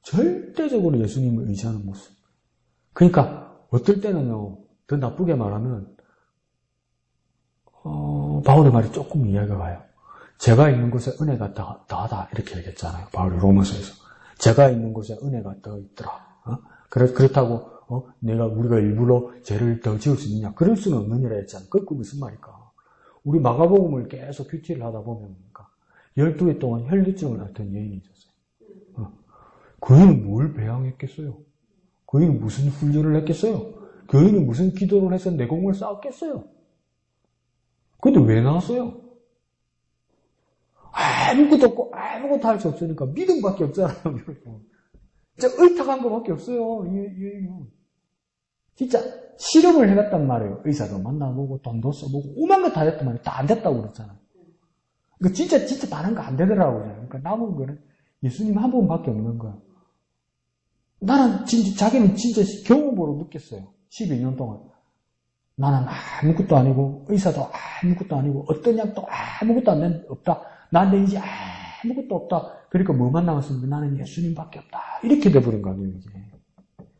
절대적으로 예수님을 의지하는 모습. 그러니까 어떨 때는요. 더 나쁘게 말하면 바울의 말이 조금 이해가 가요. 제가 있는 곳에 은혜가 더하다 이렇게 얘기했잖아요. 바울이 로마서에서. 제가 있는 곳에 은혜가 더 있더라. 그렇다고 우리가 일부러 죄를 더 지을 수 있느냐? 그럴 수는 없는 일이라 했잖아요. 그게 무슨 말일까? 우리 마가복음을 계속 큐티를 하다 보면 12해 동안 혈류증을 앓던 여인이 있었어요. 그 여인은 뭘 배양했겠어요? 그 여인은 무슨 훈련을 했겠어요? 그 여인은 무슨 기도를 해서 내공을 쌓았겠어요? 근데 왜 나왔어요? 아무것도 없고 아무것도 할 수 없으니까 믿음밖에 없잖아요. 진짜 의탁한 것밖에 없어요. 진짜 실험을 해봤단 말이에요. 의사도 만나보고 돈도 써보고 오만 거 다 했단 말이에요. 다 안 됐다고 그랬잖아요. 그러니까 진짜 다른 거 안 되더라고요. 그러니까 남은 거는 예수님 한 분밖에 없는 거예요. 나는 자기는 진짜 경험으로 느꼈어요. 12년 동안. 나는 아무것도 아니고 의사도 아무것도 아니고 어떤 약도 아무것도 없다. 나한테 이제 아무것도 없다. 그러니까 뭐만 남았습니까? 나는 예수님밖에 없다. 이렇게 돼버린 거 아니에요, 이제.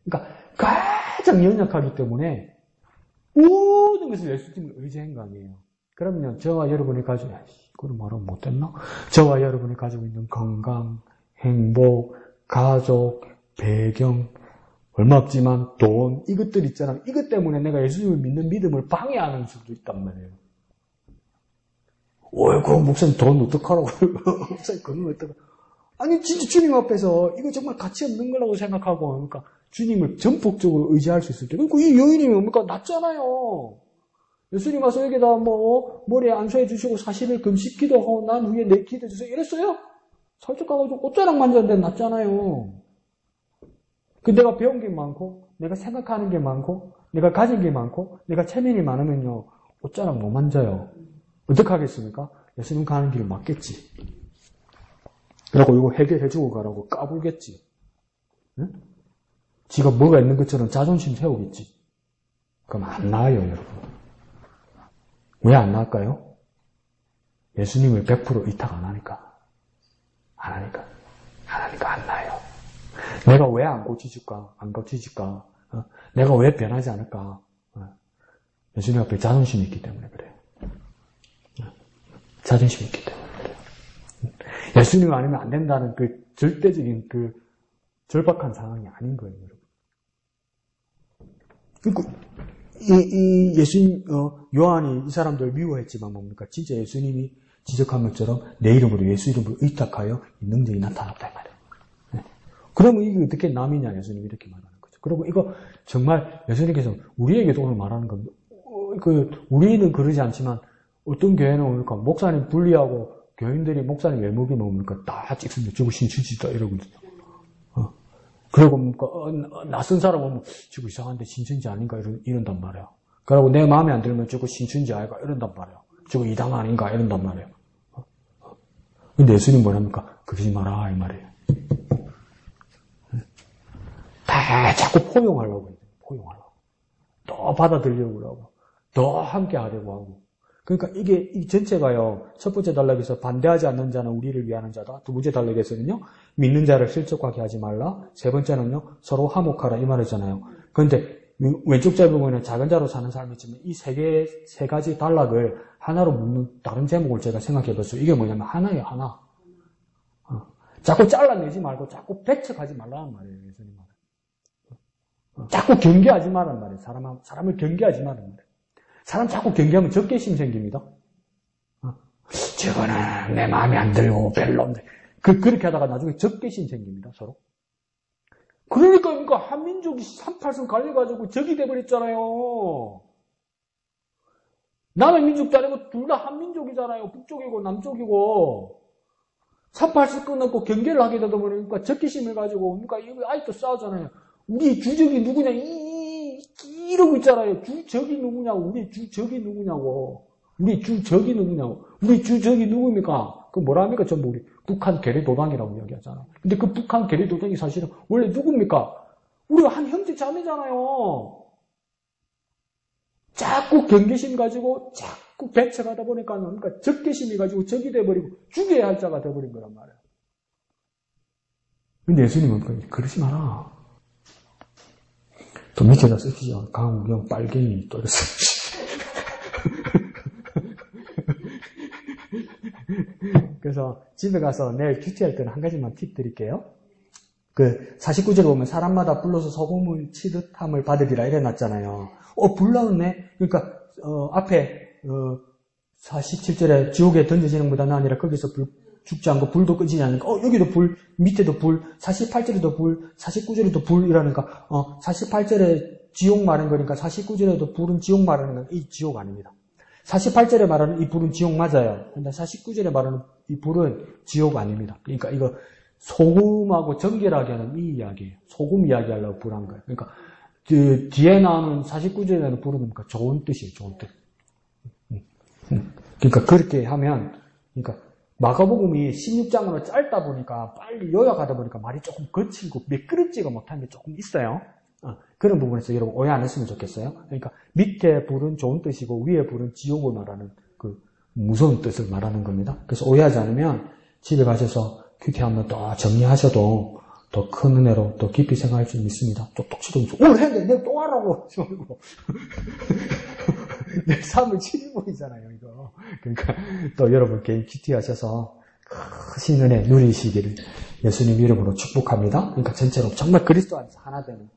그러니까 가장 연약하기 때문에 모든 것을 예수님을 의지한 거 아니에요. 그러면 저와 여러분이 가지고 그걸 말하면 못했나? 저와 여러분이 가지고 있는 건강, 행복, 가족, 배경, 얼마 없지만 돈, 이것들 있잖아요. 이것 때문에 내가 예수님을 믿는 믿음을 방해하는 수도 있단 말이에요. 그 목사님 돈 어떡하라고. 목사님 그건 어떡하라고. 아니, 진짜 주님 앞에서 이거 정말 가치 없는 거라고 생각하고, 그러니까 주님을 전폭적으로 의지할 수 있을 때. 그러니까 이 여인이 뭡니까? 낫잖아요. 예수님 와서 여기다 머리에 안수해 주시고 40일 금식 기도하고 난 후에 내 기도 주세요. 이랬어요? 살짝 가가지고 옷자락 만졌는데 낫잖아요. 내가 배운 게 많고, 내가 생각하는 게 많고, 내가 가진 게 많고, 내가 체면이 많으면요, 옷자락 못 만져요. 어떡하겠습니까? 예수님 가는 길을 막겠지. 그러고 이거 해결해주고 가라고 까불겠지. 응? 지가 뭐가 있는 것처럼 자존심 세우겠지. 그럼 안 나아요, 여러분. 왜 안 나을까요? 예수님을 100% 의탁 안 하니까. 안 하니까 안 나아요. 내가 왜 안 고쳐질까? 내가 왜 변하지 않을까? 예수님 앞에 자존심이 있기 때문에 그래요. 자존심이 있기 때문에 그래요. 예수님 아니면 안 된다는 그 절대적인 그 절박한 상황이 아닌 거예요, 여러분. 그리고 예수님, 요한이 이 사람들을 미워했지만 뭡니까? 진짜 예수님이 지적한 것처럼 내 이름으로 예수 이름으로 의탁하여 이 능력이 나타났단 말이에요. 그러면 이게 어떻게 남이냐, 예수님이 이렇게 말하는 거죠. 그리고 이거 정말 예수님께서 우리에게도 오늘 말하는 겁니다. 우리는 그러지 않지만 어떤 교회는 뭡니까? 목사님 분리하고 교인들이 목사님 외모기 뭡니까? 다 찍습니다. 저거 신천지다 이러고 있어요. 그리고 뭡니까? 낯선 사람 오면 저거 이상한데 신천지 아닌가 이런단 말이에요. 그리고 내 마음에 안 들면 저거 신천지 아닌가 이런단 말이에요. 저거 이당 아닌가 이런단 말이에요. 근데 예수님 뭐랍니까? 그러지 마라 이 말이에요. 다 자꾸 포용하려고 해요. 포용하려고. 더 받아들이려고 하고. 더 함께 하려고 하고. 그러니까 이 전체가요. 첫 번째 단락에서 반대하지 않는 자는 우리를 위하는 자다. 두 번째 단락에서는요. 믿는 자를 실족하게 하지 말라. 세 번째는요. 서로 화목하라 이 말이잖아요. 그런데 왼쪽 부분에는 작은 자로 사는 삶이지만 이 세 가지 단락을 하나로 묶는 다른 제목을 제가 생각해 봤어요. 이게 뭐냐면 하나예요. 하나. 자꾸 잘라내지 말고 자꾸 배척하지 말라는 말이에요. 예수님 말은. 자꾸 경계하지 말라는 말이에요. 사람을 경계하지 말라는 말이에요. 사람 자꾸 경계하면 적개심 생깁니다. 저거는 내 마음에 안 들고 별로인데. 그렇게 하다가 나중에 적개심 생깁니다. 서로. 그러니까 한민족이 38선 갈려가지고 적이 돼버렸잖아요. 남의 민족도 아니고 둘 다 한민족이잖아요. 북쪽이고 남쪽이고. 38선 끊었고 경계를 하게 되다 보니까 적개심을 가지고 그러니까 이거 아직도 싸우잖아요. 우리 주적이 누구냐 이러고 있잖아요. 주적이 누구냐고. 우리 주적이 누구냐고. 우리 주적이 누구냐고. 우리 주적이 누굽니까? 그 뭐라 합니까? 전부 우리 북한 계리도당이라고 이야기하잖아요. 근데 그 북한 계리도당이 사실은 원래 누굽니까? 우리가 한 형제 자매잖아요. 자꾸 경계심 가지고 자꾸 배척하다 보니까 그러니까 적개심이 가지고 적이 돼버리고 죽여야 할 자가 돼버린 거란 말이에요. 근데 예수님은 그러지 마라. 또 밑에다 쓰시죠. 강우경 빨갱이 또 이랬어요. 그래서 집에 가서 내일 큐티할 때는 한 가지만 팁 드릴게요. 그 49절에 보면 사람마다 불러서 소금을 치듯함을 받으리라 이래놨잖아요. 불 나왔네. 그러니까 앞에 47절에 지옥에 던져지는 것보다 아니라 거기서 죽지 않고 불도 끄지지 않으니까 여기도 불, 밑에도 불, 48절에도 불, 49절에도 불 이러니까 48절에 지옥 말하는 거니까 49절에도 불은 지옥 말하는 건 이 지옥 아닙니다. 48절에 말하는 이 불은 지옥 맞아요. 근데 49절에 말하는 이 불은 지옥 아닙니다. 그러니까 이거 소금하고 정결하게 하는 이 이야기예요. 소금 이야기하려고 불한 거예요. 그러니까 그 뒤에 나오는 49절에는 불은 좋은 뜻이에요. 좋은 뜻. 그러니까 그렇게 하면 그러니까 마가복음이 16장으로 짧다 보니까 빨리 요약하다 보니까 말이 조금 거칠고 매끄럽지가 못한 게 조금 있어요. 그런 부분에서 여러분 오해 안 했으면 좋겠어요. 그러니까 밑에 불은 좋은 뜻이고 위에 불은 지옥을 말하는 그 무서운 뜻을 말하는 겁니다. 그래서 오해하지 않으면 집에 가셔서 큐티 한번 또 정리하셔도 더 큰 은혜로 더 깊이 생각할 수 있습니다. 똑똑치도 오늘 했는데 내가 또 하라고 내 삶을 7일분이잖아요 이거. 그러니까 또 여러분 개인 큐티 하셔서 크신 은혜 누리시기를 예수님 이름으로 축복합니다. 그러니까 전체로 정말 그리스도 안에서 하나 되는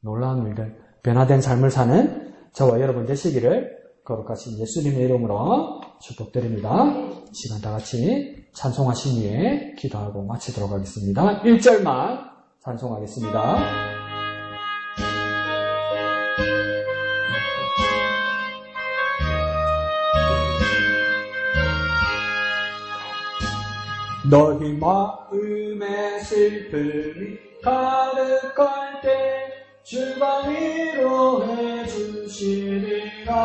놀라운 일들, 변화된 삶을 사는 저와 여러분 되시기를 거룩하신 예수님의 이름으로 축복드립니다. 시간 다 같이 찬송하신 후에 기도하고 마치도록 하겠습니다. 1절만 찬송하겠습니다. 너희 마음에 슬픔이 가득할 때 주가 위로해 주시리라.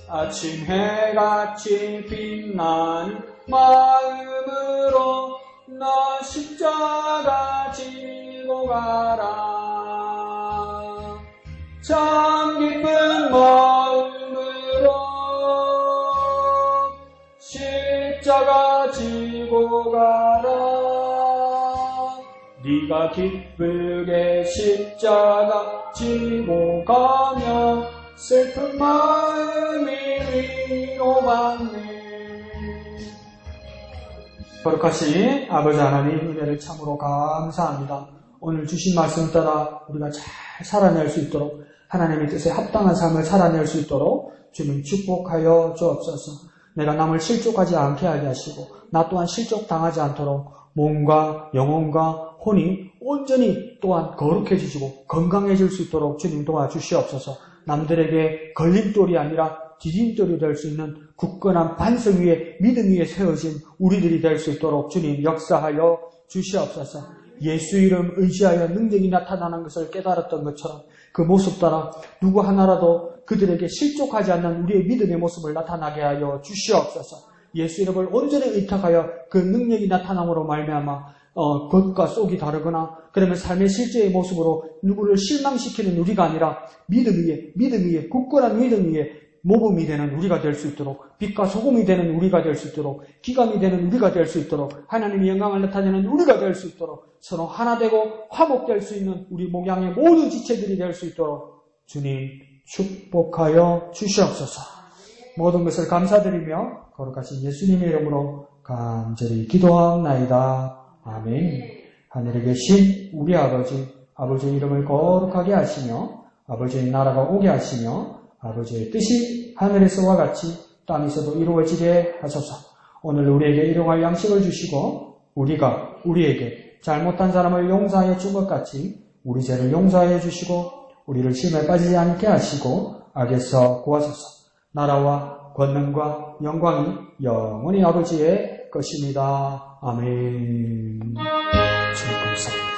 아침 해같이 빛나는 마음으로 나 십자가 지고 가라. 참 기쁜 마음으로 십자가 지고 가라. 네가 기쁘게 십자가 지고 가면 슬픈 마음이 위로받네. 거룩하신 아버지 하나님 은혜를 참으로 감사합니다. 오늘 주신 말씀 따라 우리가 잘 살아낼 수 있도록 하나님의 뜻에 합당한 삶을 살아낼 수 있도록 주님 축복하여 주옵소서. 내가 남을 실족하지 않게 하게 하시고 나 또한 실족당하지 않도록 몸과 영혼과 혼이 온전히 또한 거룩해지시고 건강해질 수 있도록 주님 도와주시옵소서. 남들에게 걸림돌이 아니라 디딤돌이 될 수 있는 굳건한 반석 위에 믿음 위에 세워진 우리들이 될 수 있도록 주님 역사하여 주시옵소서. 예수 이름 의지하여 능력이 나타나는 것을 깨달았던 것처럼 그 모습 따라 누구 하나라도 그들에게 실족하지 않는 우리의 믿음의 모습을 나타나게 하여 주시옵소서. 예수 이름을 온전히 의탁하여 그 능력이 나타남으로 말미암아 겉과 속이 다르거나 그러면 삶의 실제의 모습으로 누구를 실망시키는 우리가 아니라 믿음 위에 굳건한 믿음 위에 모범이 되는 우리가 될 수 있도록 빛과 소금이 되는 우리가 될 수 있도록 기감이 되는 우리가 될 수 있도록 하나님의 영광을 나타내는 우리가 될 수 있도록 서로 하나 되고 화목될 수 있는 우리 목양의 모든 지체들이 될 수 있도록 주님 축복하여 주시옵소서. 모든 것을 감사드리며 거룩하신 예수님의 이름으로 간절히 기도하옵나이다. 아멘. 하늘에 계신 우리 아버지의 이름을 거룩하게 하시며 아버지의 나라가 오게 하시며 아버지의 뜻이 하늘에서와 같이 땅에서도 이루어지게 하소서. 오늘 우리에게 일용할 양식을 주시고 우리가 우리에게 잘못한 사람을 용서하여 준 것 같이 우리 죄를 용서하여 주시고 우리를 시험에 빠지지 않게 하시고 악에서 구하소서. 나라와 권능과 영광이 영원히 아버지의 것입니다. 아멘. 주님 감사합니다.